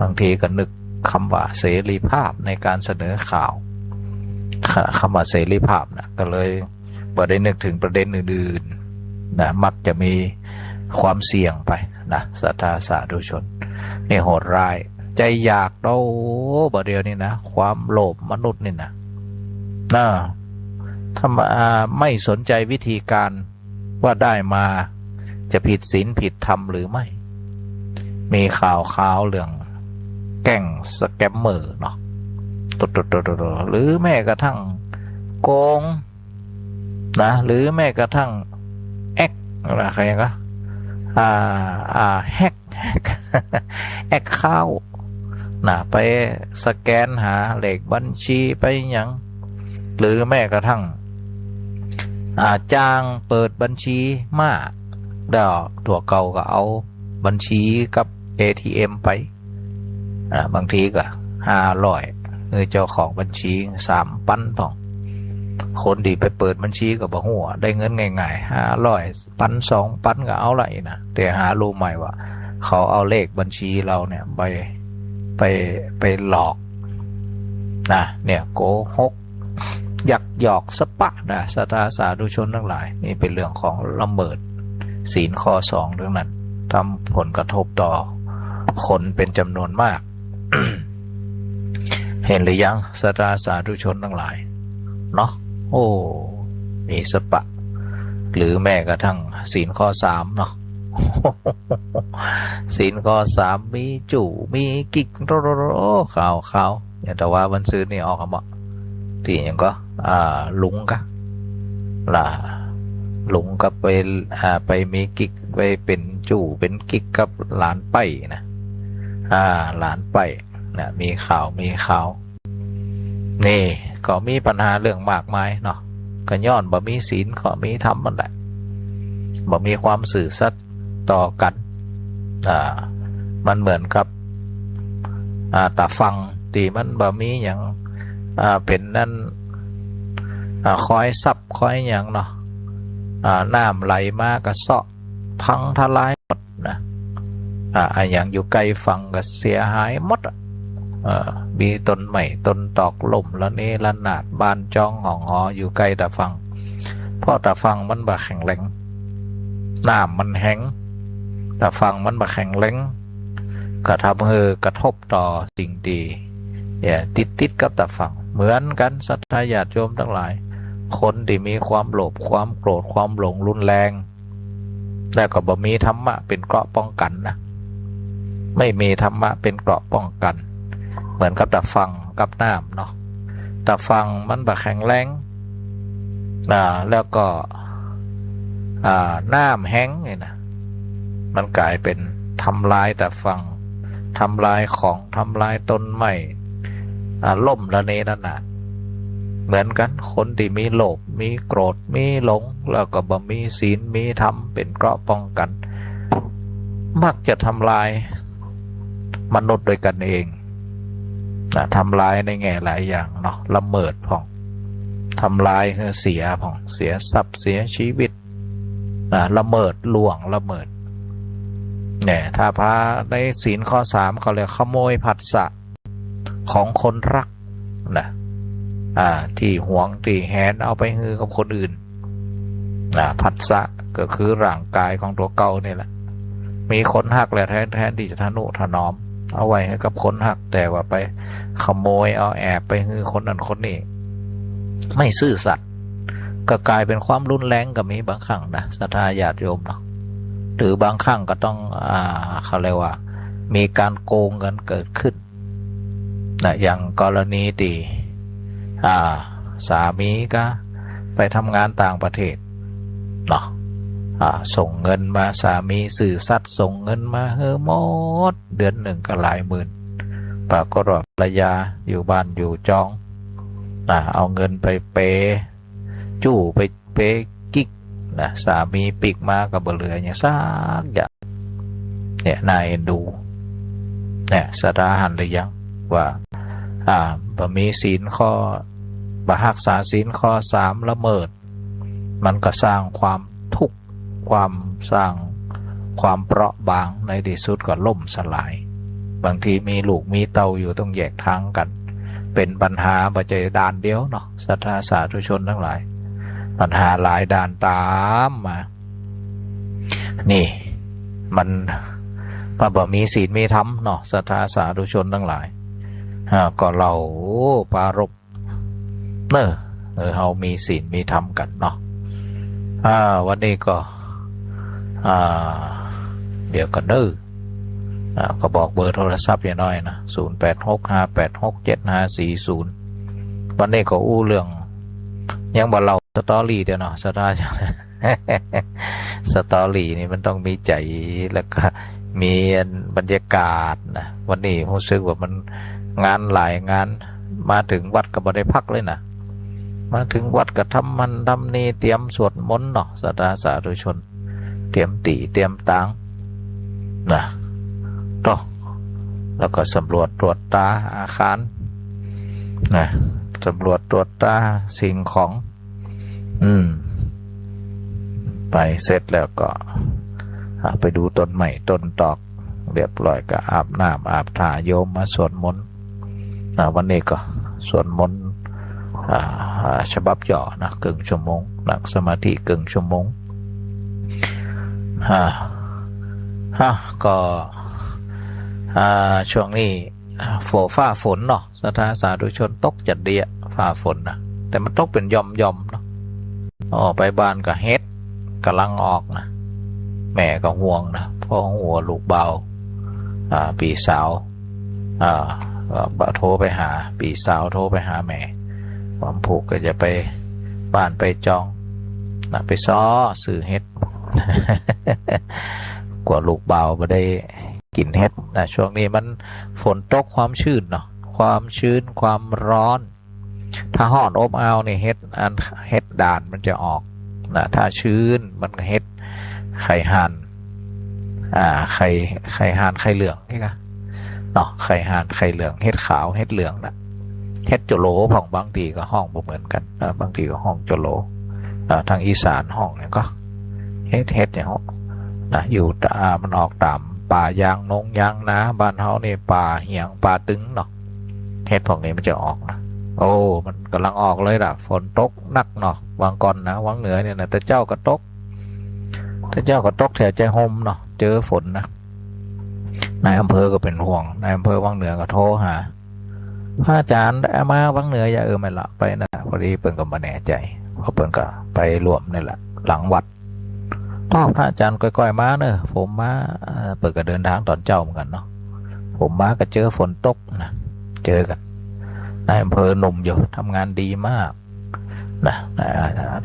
บางทีก็นึกคำว่าเสรีภาพในการเสนอข่าวคำว่าเสรีภาพนะก็เลยบ่ได้นึกถึงประเด็นอื่นๆนะมักจะมีความเสี่ยงไปนะศรัทธาสาธุชนนี่โหดร้ายใจอยากบ่เดียวนี่นะความโลภมนุษย์นี่นะถ้าไม่สนใจวิธีการว่าได้มาจะผิดศีลผิดธรรมหรือไม่มีข่าวเรื่องแก๊งสแกมเมอร์เนาะหรือแม้กระทั่งโกงนะหรือแม้กระทั่งแอกอะไรก็แฮกข้าวนะไปสแกนหาเลขบัญชีไปอย่างหรือแม้กระทั่งจ้างเปิดบัญชีมาแล้วตัวเก่าก็เอาบัญชีกับ ATM ไปบางทีก็500เจ้าของบัญชี3,000ต้องคนดีไปเปิดบัญชีกับบ่หัวได้เงินง่ายๆ500 1,000 2,000ก็เอาไหลนะแต่หารู้ใหม่ว่าเขาเอาเลขบัญชีเราเนี่ยไปหลอกนะเนี่ยโกหกยักยอกสปะนะศรัทธาสาธุชนทั้งหลายนี่เป็นเรื่องของละเมิดศีลข้อ2เรื่องนั้นทำผลกระทบต่อคนเป็นจำนวนมาก เห็นหรือยังศรัทธาสาธุชนทั้งหลายเนาะโอ้มีสปะหรือแม้กระทั่งศีลข้อ3เนาะ ศีลข้อ3มีจู่มีกิ๊กข่าวอย่างแต่ว่าวันซื้อนี่ออกมาที่อย่างก็ลุงก็ไปมีกิ๊กไปเป็นจู่เป็นกิ๊กกับหลานไปนะหลานไปนะมีข่าวนี่ก็มีปัญหาเรื่องมากมายเนาะก็ย้อนบ่มีศีลก็มีธรรมมันแหละบ่มีความสื่อสัตย์ต่อกัน อ่ามันเหมือนกับตาฟังตีมันบ่มีอย่างเป็นนั่นคอยซับคอยอย่างเนาะน้ำไหลมากระเซาะพังทลายหมดนะอย่างอยู่ไกลฟังก็เสียหายหมดมีต้นใหม่ต้นตอกล่มละเนระนาดบานจ้องห่องหออยู่ใกล้ตาฟังเพราะตาฟังมันบ่แข็งแรงน้ำมันแห้งตาฟังมันบ่แข็งแรงก็ทำให้กระทบต่อสิ่งดีติดกับตาฟังเหมือนกันศรัทธาญาติโยมทั้งหลายคนที่มีความโลภความโกรธความหลงรุนแรงแล้วก็บ่มีธรรมะเป็นเกราะป้องกันนะไม่มีธรรมะเป็นเกราะป้องกันเหมือนกับตาฟังกับน้ำเนาะตาฟังมันบ่แข็งแรงแล้วก็น้ำแห้งไงนะมันกลายเป็นทำลายตาฟังทำลายของทำลายต้นไม้ล่มระเนระนาดเหมือนกันคนที่มีโลภมีโกรธมีหลงแล้วก็บ่มีศีลมีธรรมเป็นเกราะป้องกันมักจะทำลายมนุษย์ด้วยกันเองทำลายในแง่หลายอย่างเนาะละเมิดผ่องทำลายเสียผ่องเสียทรัพย์เสียชีวิตละเมิดล่วงละเมิดเนี่ยถ้าพระได้ศีลข้อ3เขาเรียกขโมยผัสสะของคนรักนะที่หวงที่แหนเอาไปฮือกับคนอื่นผัสสะก็คือร่างกายของตัวเก่านี่แหละมีคนหักแหละแทนที่จะทนุถนอมเอาไว้ให้กับคนหักแต่ว่าไปขโมยเอาแอบไปฮือคนนั้นคนนี้ไม่ซื่อสัตย์ก็กลายเป็นความรุนแรงก็มีบางครั้งนะศรัทธาญาติโยมเนาะหรือบางครั้งก็ต้องเขาเรียกว่ามีการโกงกันเกิดขึ้นนะอย่างกรณีที่สามีก็ไปทำงานต่างประเทศเนาะส่งเงินมาสามีสื่อสัตย์ส่งเงินมาหมดเดือนหนึ่งก็หลายหมื่นปรากฏว่าภรรยาอยู่บ้านอยู่จองเอาเงินไปเปจู้ไปเปกิ๊กนะสามีปิกมากับเหลืออย่างซักอย่างเนี่ยนายเอ็นดูเนี่ยศรัทธาหันหรือยังว่าบ่มีศีลข้อบ่รักษาศีลข้อ3ละเมิดมันก็สร้างความทุกข์ความสร้างความเปราะบางในที่สุดก็ล่มสลายบางทีมีลูกมีเต้าอยู่ต้องแยกทางกันเป็นปัญหาบ่ใช่ด้านเดียวเนาะศรัทธาสาธุชนทั้งหลายปัญหาหลายด้านตามมานี่มันบ่มีศีลมีธรรมเนาะศรัทธาสาธุชนทั้งหลายก็เราปารภเฮามีศีลมีธรรมกันเนาะวันนี้ก็เดี๋ยวกันก็บอกเบอร์โทรศัพท์อย่างน้อยนะ0865867540วันนี้ก็อู้เรื่องยังบ่เล่าสตอรี่เดี๋ยวเนาะสตาร์สตอรี่นี่มันต้องมีใจแล้วก็มีบรรยากาศนะวันนี้ผมรู้สึกว่ามันงานหลายงานมาถึงวัดก็บ่ได้พักเลยนะมาถึงวัดก็ทำนี่เตรียมสวดมนต์เนาะศรัทธาสาธุชนเตรียมเตรียมตังนะต่อแล้วก็สำรวจตรวจตาอาคารนะสำรวจตรวจตาสิ่งของไปเสร็จแล้วก็ไปดูต้นไม้ต้นตอกเรียบร้อยก็อาบน้ำอาบท่าโยมมาสวดมนต์วันนี้ก็สวดมนต์ฉบับย่อนะครึ่งชั่วโมงนั่งสมาธิครึ่งชั่วโมงก็ช่วงนี้ฟ้าฝนเนาะศรัทธาสาธุชนตกจัดเดียฟ้าฝนนะแต่มันตกเป็นย่อมเนาะไปบ้านก็เฮ็ดกำลังออกนะแม่ก็ห่วงนะพ่อหัวลูกเบาปีสาวโทรไปหาปีสาวโทรไปหาแม่ความผูกก็จะไปบ้านไปจองนะไปซ้อสื่อเฮ็ด กว่าลูกเบาไม่ได้กินเฮ็ดนะช่วงนี้มันฝนตกความชื้นเนาะความชื้นความร้อนถ้าร้อนอบอ้าวนี่เฮ็ดด่านมันจะออกนะถ้าชื้นมันเฮ็ดไข่ห่าน ไข่ห่านไข่เหลืองนี่กะเนาะไข่ห่านไข่เหลืองเห็ดขาวเห็ดเหลืองนะเห็ดโจโลของบางทีก็ห้องบ่เหมือนกันบางทีก็ห้องโจโลทางอีสานห้องเนี่ยก็เห็ดเนี่ยนะอยู่มันออกตามป่ายางนงยางนาบ้านเฮานี่ป่าเหียงป่าตึงเนาะเห็ดพวกนี้มันจะออกนะโอ้มันกำลังออกเลยล่ะฝนตกหนักเนาะวังก่อนนะวังเหนือเนี่ยนะแต่เจ้าก็ตกแถวใจโฮมเนาะเจอฝนนะนายอำเภอก็เป็นห่วงนายอำเภอวังเหนือก็โทรหาพระอาจารย์ได้มาวังเหนืออย่าไม่ละไปนะพอดีเปิ่นก็มาแน่ใจเพราะเปิ่นก็ไปรวมนี่แหละหลังวัดพ่อพระอาจารย์ก้อยๆมาเนอะผมมาเปิ่นก็เดินทางตอนเจ้าเหมือนกันเนาะผมมาก็เจอฝนตกนะเจอกันนายอำเภอหนุ่มอยู่ทำงานดีมากนะ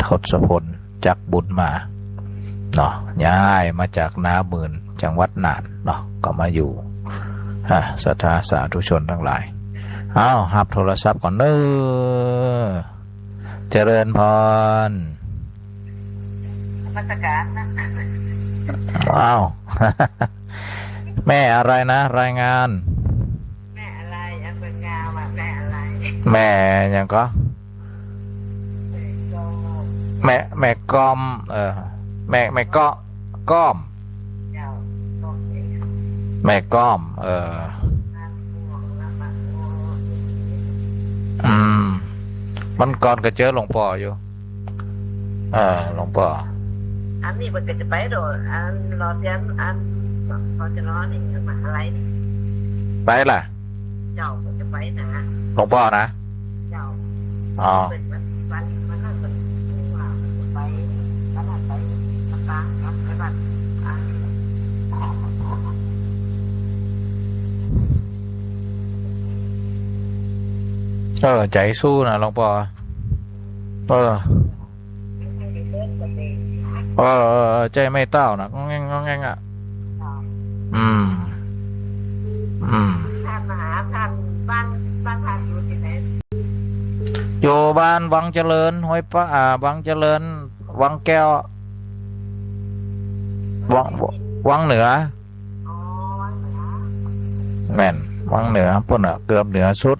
ทศพลจักบุญมาเนาะย้ายมาจากนาหมื่นจังหวัดน่านเนาะก็มาอยู่ศรัทธาสาธุชนทั้งหลายหับโทรศัพท์ก่อนเนอะเจริญพรมาตรการนะ แม่อะไรนะรายงาน แม่อะไรยังเป็นงามแม่อะไร แม่ยังก็แม่กอมแม่ก็ก้อมแม่ก้อมมันก่อนก็เจอหลวงพ่ออยู่หลวงพ่ออันนี้มันก็จะไปโดดอันรอเตียนอันเขาจะรอนี่มาอะไรนี่ไปล่ะเจ้ามันจะไปนะหลวงพ่อนะเจ้าเป็นมันน่าจะว่าไปแล้วไปต่างครับไปบ้านใจสู้นะหลวงพ่อใจไม่เต้านะงงแงอ่ะท่านมหาท่านบ้านท่านอยู่ที่ไหนอยู่บ้านวังเจริญห้วยป้าวังเจริญวังแก้ววังเหนือแม่นวังเหนือพุ่นเกือบเหนือสุด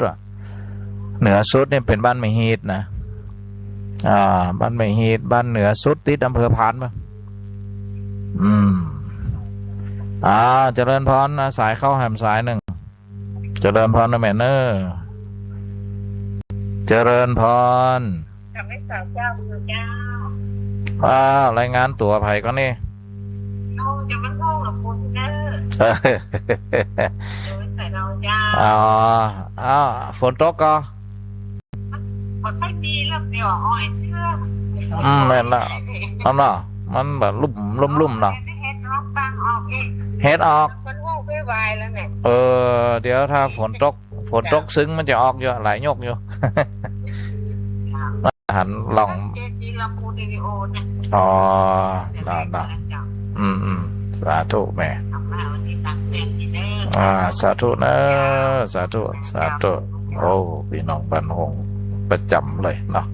เหนือสุดนี่เป็นบ้านไม่ฮีดนะบ้านไม่ฮีดบ้านเหนือสุดติดอำเภอพานป่ะเจริญพรสายเข้าแหมสายหนึ่งเจริญพรนะแม่เนอเจริญพรทำให้สาวเจ้าคือเจ้ารายงานตัวไผ่ก็นี่จะมันห้องหรอคุณเนอใส่เราเจ้าฝนตกก็มันไม่มีแล้วเดี๋ยวอ้อยเชื่อแม่นละมันแบบลุ่มเนาะเฮ็ดออกมันห้องไม่ไหวแล้วเนี่ยเดี๋ยวถ้าฝนตกซึ้งมันจะออกเยอะหลายยกอยู่หันลองน่ะสาธุแม่สาธุนะสาธุโอ้พี่น้องบ้านหงประจำเลยเนาะ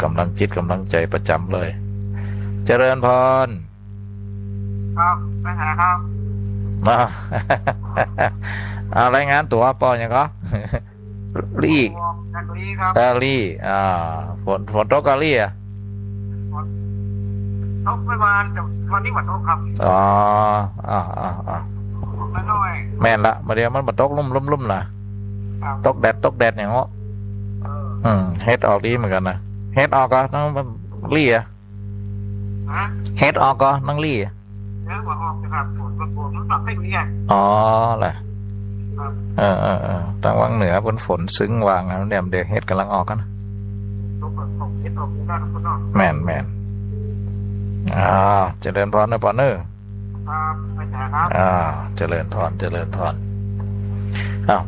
กำลังจิตกำลังใจประจำเลยเจริญพรครับไปหาครับรายงานตัวปอยังก็ลี่ลี่ฝนตกกะลี่ตกไปมาวันนี้มันตกครับแม่นละมาเดี๋ยวมันมาตกลุ่มนะตกแดดอย่างเงี้ยเฮ็ดออกดีเหมือนกันนะเฮ็ดออกก็นั่งลี่เฮ็ดออกก็นั่งลี่แหละตั้งวังเหนือบนฝนซึ้งวางนะเดี๋ยวเด็กเฮ็ดกำลังออกกันแม่นเจริญพรนะปอนเนอร์เจริญพร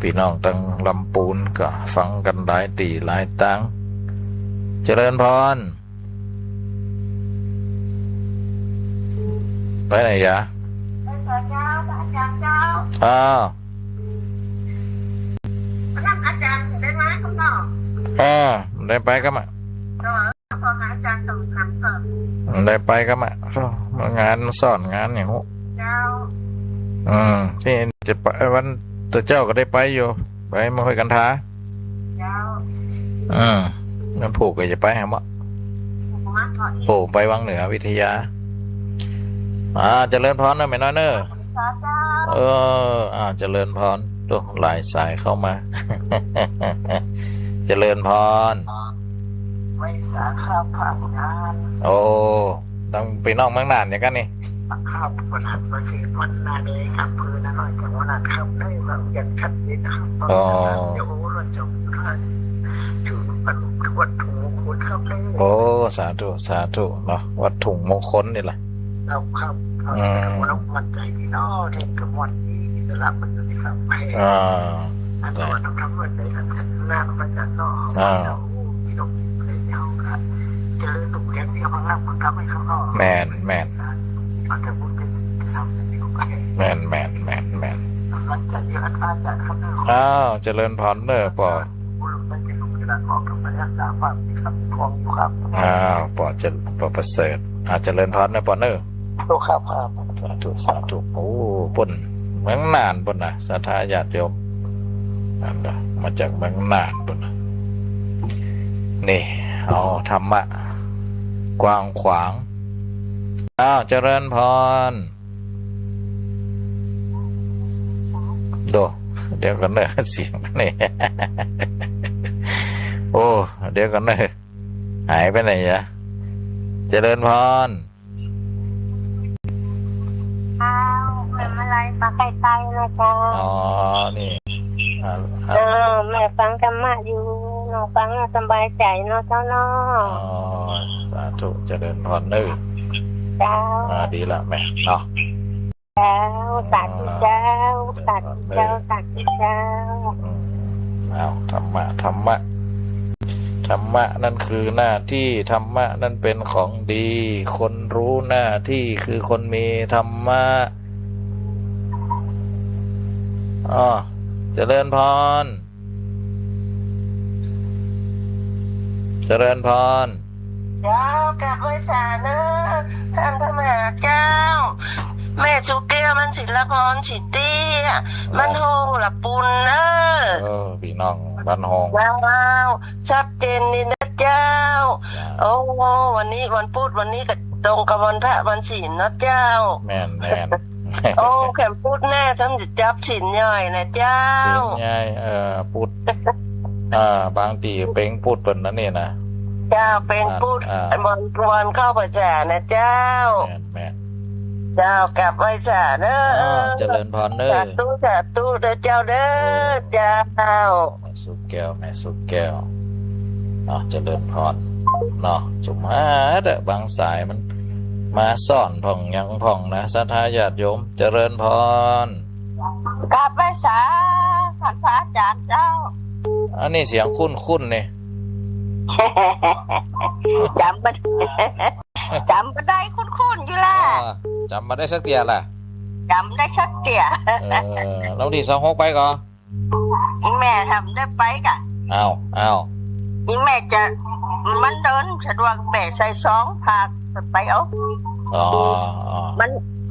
พี่น้องตั้งลำปูนก็ฟังกันหลายตีหลายตังเจริญพรไปไหนยะไปสอนเจ้าอาจารย์เจ้านั่นอาจารย์ได้ไหมคุณน้องได้ไปก็มาพออาจารย์สำคัญก่อนได้ไปก็มางานสอนงานอย่างหูเจ้า ที่จะไปวันตัวเจ้าก็ได้ไปอยู่ไปมาค่อยกันท้า เจ้า นั่นผูกก็จะไปหาหมอ มาก่อน ผูกไปวังเหนือวิทยาเจริญพรนะแม่น้อยเนอะ เจ้า เจริญพรดูหลายสายเข้ามา เจริญพร ไว้สาข้าวผักงาน โอ้ต้องไปนอกเมืองนานอย่างกันนี่ ข้าวคนหัดมาชีวันนาเดย์ครับพื้นนั่นหน่อยแต่ว่านัดครับได้แบบอย่างชัดเจนนะครับตอนนั้นเดี๋ยวเราจะถือวัตถุคุณครับได้ โอ้สาธุสาธุเนาะวัดถุงมงคลนี่แหละ เราครับเรามันใจพี่น้องเด็กกับวันนี้จะรับมันจะครับอันนั้นต้องทำวันใจกันหน้ามันจะนอกพี่น้องเลยเจ้าครับเจริญสุขแก่ที่กำลังรับมันทำให้เขานอก แมน มันจะพูดเป็นสิ่งที่ทำให้เขาไป หลังจากที่อาจารย์เขาเลิก เจริญพรเนอะปอ ผู้ลงใจจะลงกระดานออกกับพระยาสาความที่ครับคลองอยู่ครับ ปอประเสริฐเจริญพรเนอะปอเนอะ ลูกครับครับ สาธุโอ้ปุ่นเมืองนานปุ่นนะศรัทธาญาติโยมนั่นละมาจากเมืองนานปุ่นนะนี่เอาธรรมะกว้างขวางเจริญพรดูเดี๋ยวกันเนอะเสียงนี่ โอ้เดี๋ยวกันเนอะหายไปไหนยะเจริญพร เป็นอะไรปลาไข่ไตนะจ๊ะ นี่ แม่ฟังธรรมะอยู่น้องฟังสบายใจเนาะเจ้าเนาะ สาธุเจริญพรเนอะ เจ้า ดีละแม่เนาะ เจ้าสาธุเจ้าสาธุเจ้าสาธุเจ้า ธรรมะนั่นคือหน้าที่ธรรมะนั่นเป็นของดีคนรู้หน้าที่คือคนมีธรรมะเจริญพรเจริญพร เจ้ากลับไว้สาเนอะท่านพระมหาเจ้า แม่สุเกียมันศิลพรฉิเตี้ยมันโหหลับปุนเนอะ พี่น้องบ้านหง ว้าวชัดเจนนี่นะเจ้า โอ้วันนี้วันพุธวันนี้ก็ตรงกับวันพระวันศีลนะเจ้า แม่น โอ้แขมพูดแน่ฉันจะจับศีลย่อยนะเจ้า เสียงใหญ่พูดบางทีเป้งพูดเป็นนั่นนี่นะ เจ้าเป็นพูดวันเข้าประจานะเจ้า แม่น เจ้ากลับไว้สาเนอะ เจริญพรเนอะ สาธุเด้อเจ้าเด้อเจ้า แม่สุแก้วเจริญพรเนาะจุมาเด้อบางสายมันมาซ่อนผ่องยังผ่องนะศรัทธาญาติโยมเจริญพร กลับไว้สาท่านพระอาจารย์เจ้า อันนี้เสียงคุ้นนี่ จำไม่ได้คุ้นๆอยู่ล่ะ จำมาได้สักเตียล่ะ จำได้ชัดเตี่ย แล้วที่26ไปก่อน อีแม่ทำได้ไปกะ อ้าว อีแม่จะมันเดินสะดวกแม่ใส่สองผักไปเอา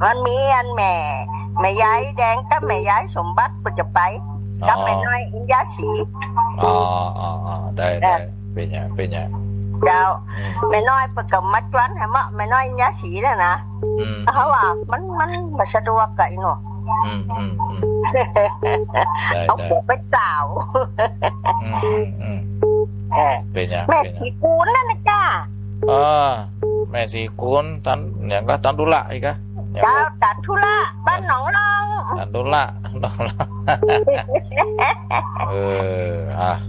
มันมีอันแม่ยายแดงกับแม่ยายสมบัติก็จะไปกับแม่น้อยอินยาสี ได้เป็นยัง เจ้าแม่น้อยประกับมัดวันให้มาแม่น้อยอินยาสีแล้วนะเขาว่ามันมาสะดวกไก่หนูเอาหัวไปเต่าเป็นยัง แม่สีกูนนั่นนะจ้า แม่สีกูนตันอย่างก็ตันดุละอีกอะ เจ้าตัดธุระบ้านหนองรอง ตันดุละ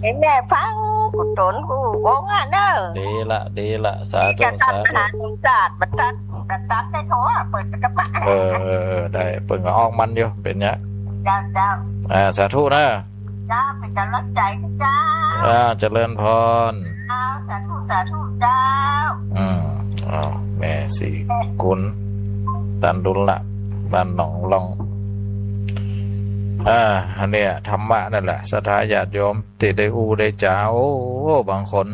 เห็นแม่ฟังกูตนกูโง่อ่ะเนอะ ดีละสาธุ อาหารศาสตร์บัตรได้โถเปิดกระปะ ได้เปิดก็ออกมันอยู่เป็นเนี้ย เจ้า สาธุนะ จ้าเป็นกำลังใจจ้า เจริญพร สาธุเจ้า แม่สีกุลตันดุลละบ้านหนองลองอันเนี้ยธรรมะนั่นแหละศรัทธาญาติโยมติได้ได้จ้าโอ้บางคน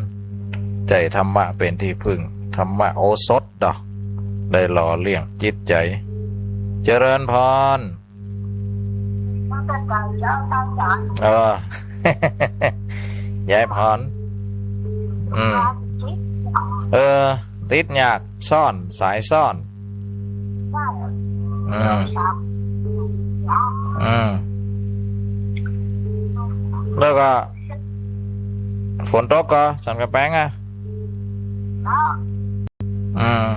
ใจธรรมะเป็นที่พึ่งธรรมะโอสถดอกได้หล่อเลี้ยงจิตใจเจริญพร แต่ใจเจ้าทางสาร เออ ยายพรอืม คิด เออ ติดยากซ่อนสายซ่อน ได้ อืม ครับ อืม แล้วก็ ฝนตกก็สันกระแป้งอ่ะ แล้ว อืม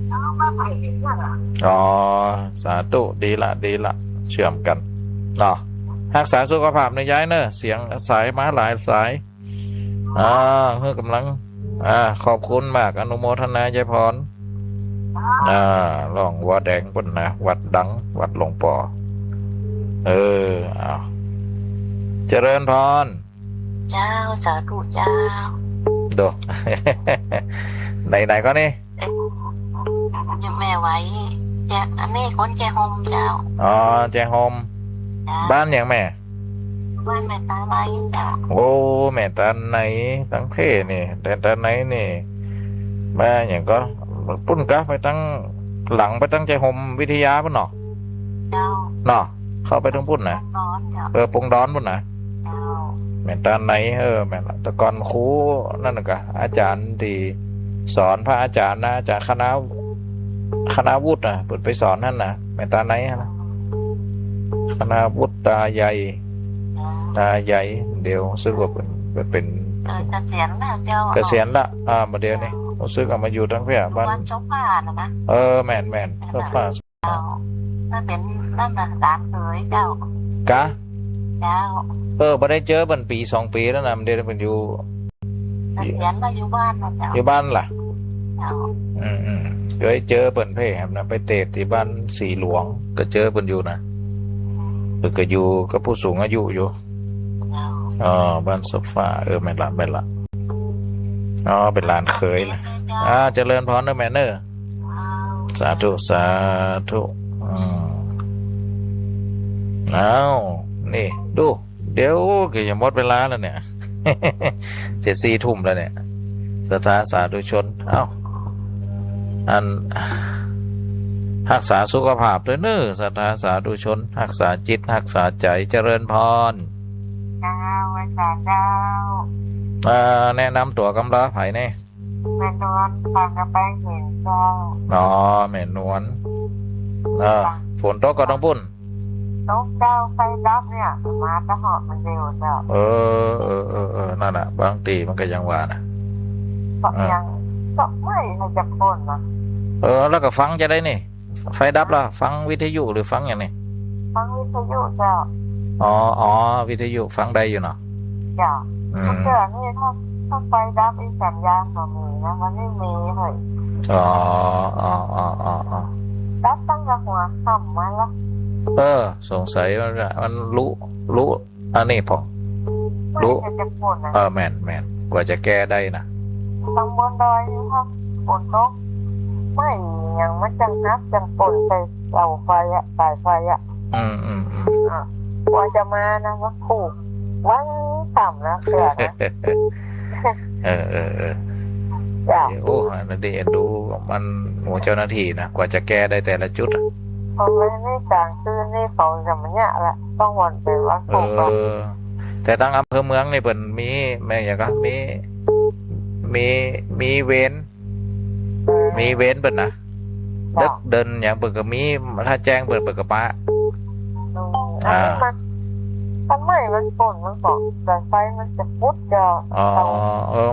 แล้วมาไปเห็นว่า อ๋อ สาธุดีละดีละเชื่อมกันเนาะรักษาสุขภาพในย้ายเนอะเสียงสายมาหลายสายเพื่อกำลัง ขอบคุณมากอนุโมทนายายพรลองวัดแดงปุ่นนะวัดดัง วัดหลวงปอเอออ้าวเจริญพร เจ้าสาธุเจ้า ดู ไหนๆก็นี่ ยังแม่ไว้แจอันนี้คนแจหมเจ้า อ๋อแจโฮมบ้านอย่างแม่ บ้านแม่ตาไว้เจ้า โอ้แม่ตาไหนตั้งเท่นี่แต่ตาไหนนี่มาอย่างก็ปุ้นกะไปตั้งหลังไปตั้งใจโฮมวิทยาปุ่นเนาะ เจ้า เนาะเข้าไปทั้งปุ่นนะ ร้อนเจ้า ปงดอนปุ่นนะ เจ้า แม่ตาไหนแม่ละแต่ก่อนครูนั่นน่ะกะอาจารย์ที่สอนพระอาจารย์นะอาจารย์คณะวุฒินะเปิดไปสอนนั่นนะแม่ตาไหนนะคณะวุฒิตาใหญ่เดี๋ยวซึ่งว่าเป็น เกษียณแล้วเจ้า เกษียณละมาเดี๋ยวนี้รู้สึกเอามาอยู่ทั้งเพื่อบ้าน วันสงกรานต์นะ แม่นก็ฟ้า เจ้านั่นเป็นนั่นน่ะหลานเอ๋ยเจ้าก ะ เจ้า บ่ได้เจอบันปี2 ปีแล้วนะมันเดี๋ยวมันอยู่ เกษียณแล้วอยู่บ้านนะเจ้า อยู่บ้านล่ะ เจ้า เคยเจอเปิ่นเพ่ครับนะไปเตะที่บ้านสีหลวง ก็เจอเปิ่นอยู่นะหรือก็อยู่กับผู้สูงอายุอยู่ เจ้า บ้านโซฟาแม่นละเป็นหลานเคยล่ะเจริญพรเด้อแม่เนอสาธุสาธุนี่ดู เดี๋ยวก็จะหมดเวลาแล้วเนี่ย จะ4 ทุ่มแล้วเนี่ยศรัทธาสาธุชนอันรักษาสุขภาพด้วยเนอศรัทธาสาธุชนรักษาจิตรักษาใจเจริญพร เจ้าอาจารย์เจ้า แนะนำตัวกำลังไผ่แน่ แม่นวลปากกระแป้งเห็นเจ้า แม่นวลฝนตกก็ต้องปุ่น นกเจ้าไฟดับเนี่ยมาตะหอบมันเร็วเจ้า นั่นน่ะบางทีมันก็ยังว่านะ ก็ยังก็ไม่ให้จะพ่นนะ แล้วก็ฟังจะได้นี่ ไฟดับแล้วฟังวิทยุหรือฟังอย่างนี้ ฟังวิทยุเจ้า วิทยุฟังได้อยู่เนาะ เจ้าเจ้านี่ถ้าไฟดับอีสัญญาณก็มีนะมันไม่มีเลย ดับตั้งแต่หัวค่ำมาแล้ว สงสัยมันรู้อันนี้พอ ไม่ รู้ ให้จะพ่นนะ แม่นกว่าจะแก้ได้นะ ตำบลดอยนี่ครับฝนตกไม่ยังมันจังนับจังปนไปเสาไฟอะสายไฟอะกว่าจะมานะว่าผูกวันต่ำนะเสือนะ จ้ะ โอ้นั่นดีดูมันหัวเจ้าหน้าที่นะกว่าจะแก้ได้แต่ละจุด พอไม่ได้กลางคืนนี่เขาจะมาเนี่ยละต้องวันเป็นวันผูก แต่ทางอำเภอเมืองนี่เปิ่นมีแม่อย่างก็มีเว้นเปิ่นนะเด็กเดินอย่างเปิ่นก็มีถ้าแจ้งเปิ่นก็ปะ อันนี้มันทำไมมันปนมันบอกแต่ไฟมันจะพุดจะ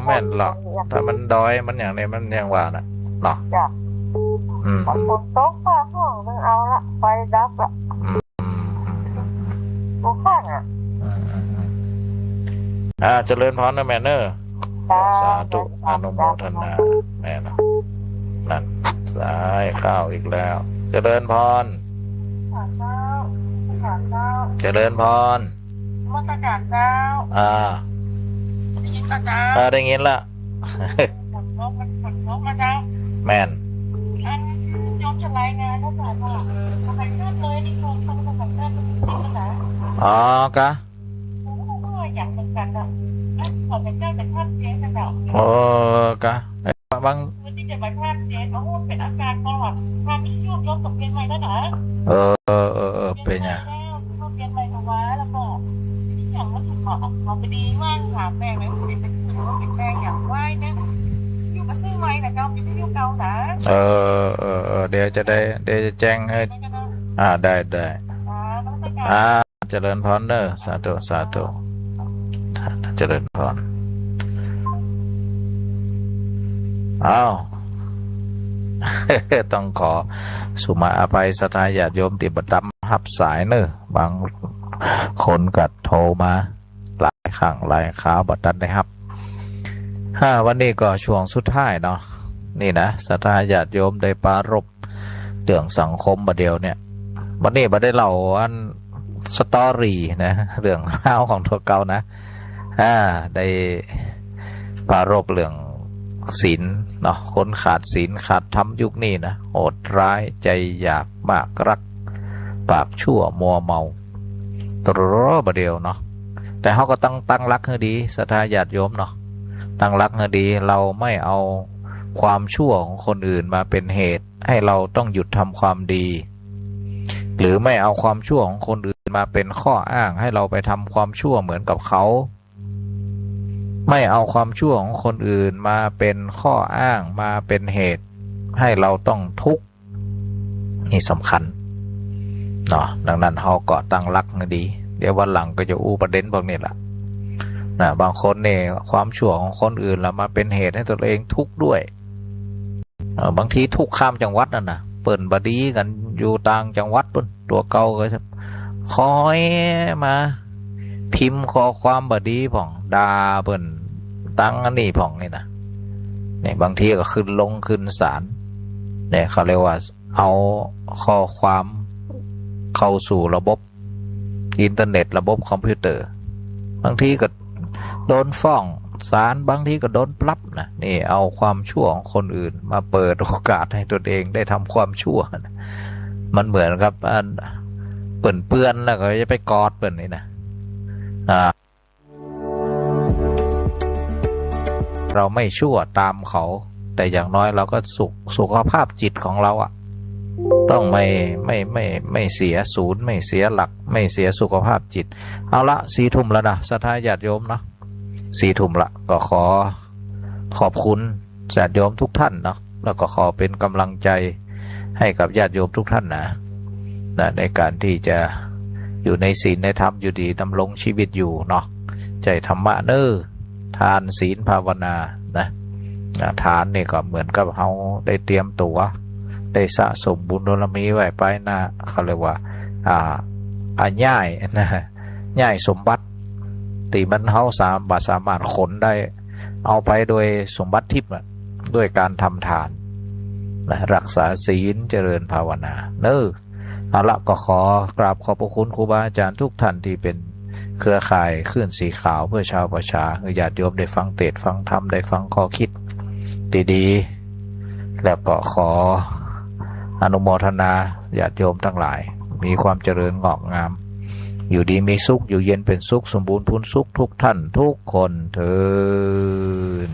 แม่นหรอกถ้ามันดอยมันอย่างนี้มันยังว่าน่ะเนาะ จ้ะฝนตกฟ้าห้องต้องเอาละไฟดับละกูข้างเจริญพรนะแม่เนอสาธุอนุโมทนาแม่นะนั่นสายข้าวอีกแล้วเจริญพรเจริญพร มาตรการเจ้าได้ยินก็เจ้า ได้ยินละ ฝนตกมาเจ้า แม่น อันยกจะรายงานแล้วค่ะว่าทำไมชาติเลยนี่คงต้องทำชาติเป็นจริงนะกะก็อยากเหมือนกันอ่ะขอเป็นเจ้าแต่ชาติเจ๊กันเจ้กะบาง วันที่จะมาชาติเจ๊เขาเป็นอาการก่อนทำให้ยุบยกกับเพียงไรแล้วนะเป็นไง เพียงไร จ้งให้ได้เจริญพรเด้อสาธุเจริญพรอ้าว ต้องขอสุมาอภัยศรัทธาญาติโยมที่บัดดำหับสายเนอะบางคนกัดโทรมาหลายครั้งหลายคราวบัดดันได้ครับวันนี้ก็ช่วงสุดท้ายเนาะนี่นะศรัทธาญาติโยมได้ปรารภเรื่องสังคมประเดียวเนี่ยวันนี้บัดได้เล่าอันสตอรี่นะเรื่องราวของตัวเก่านะได้ปรารภเรื่องศีลเนาะคนขาดศีลขาดธรรมยุคนี้นะโหดร้ายใจอยากมากรักปากชั่วมัวเมาตรบเดียวเนาะแต่เขาก็ตั้งรักให้ดีศรัทธาญาติโยมเนาะตั้งรักให้ดีเราไม่เอาความชั่วของคนอื่นมาเป็นเหตุให้เราต้องหยุดทำความดีหรือไม่เอาความชั่วของคนอื่นมาเป็นข้ออ้างให้เราไปทำความชั่วเหมือนกับเขาไม่เอาความชั่วของคนอื่นมาเป็นข้ออ้างมาเป็นเหตุให้เราต้องทุกข์นี่สำคัญเนาะดังนั้นเขาก็ตั้งรักให้ดีเดี๋ยววันหลังก็จะอู้ประเด็นพวกนี้แหละนะบางคนเนี่ยความชั่วของคนอื่นแล้วมาเป็นเหตุให้ตัวเองทุกข์ด้วยบางทีทุกข์ข้ามจังหวัดนั่นนะเปิ่นบดีกันอยู่ต่างจังหวัดปุ่นตัวเก่าก็จะคอยมาพิมพ์ข้อความบดีผ่องด่าเปิ่นตั้งอันนี้ผ่องนี่นะเนี่ยบางทีก็ขึ้นศาลเนี่ยเขาเรียกว่าเอาข้อความเข้าสู่ระบบอินเทอร์เน็ตระบบคอมพิวเตอร์บางทีก็โดนฟ้องศาลบางทีก็โดนปรับนะนี่เอาความชั่วของคนอื่นมาเปิดโอกาสให้ตนเองได้ทำความชั่วนะมันเหมือนกับเปื้อนแล้วก็จะไปกอดเปื่อนนี่นะเราไม่ชั่วตามเขาแต่อย่างน้อยเราก็สุขภาพจิตของเราต้องไม่เสียศูนย์ไม่เสียหลักไม่เสียสุขภาพจิตเอาละ4 ทุ่มแล้วนะศรัทธาญาติโยมเนาะ4 ทุ่มละก็ขอบคุณญาติโยมทุกท่านเนาะแล้วก็ขอเป็นกำลังใจให้กับญาติโยมทุกท่านนะในการที่จะอยู่ในศีลในธรรมอยู่ดีดำรงชีวิตอยู่เนาะใจธรรมะเน้อทานศีลภาวนานะทานนี่ก็เหมือนกับเราได้เตรียมตัวได้สะสมบุญบารมีไว้ไปนะเขาเรียกว่าย่ายนะย่ายสมบัติตีมันเขาสามารถขนได้เอาไปโดยสมบัติทิพย์ด้วยการทำทานนะรักษาศีลเจริญภาวนาเน้อเอาละก็ขอกราบขอบพระคุณครูบาอาจารย์ทุกท่านที่เป็นเครือข่ายคลื่นสีขาวเพื่อชาวประชาญาติโยมได้ฟังเทศน์ฟังธรรมได้ฟังข้อคิดดีๆแล้วก็ขออนุโมทนาญาติโยมทั้งหลายมีความเจริญงอกงามอยู่ดีมีสุขอยู่เย็นเป็นสุขสมบูรณ์พูนสุขทุกท่านทุกคนเถิด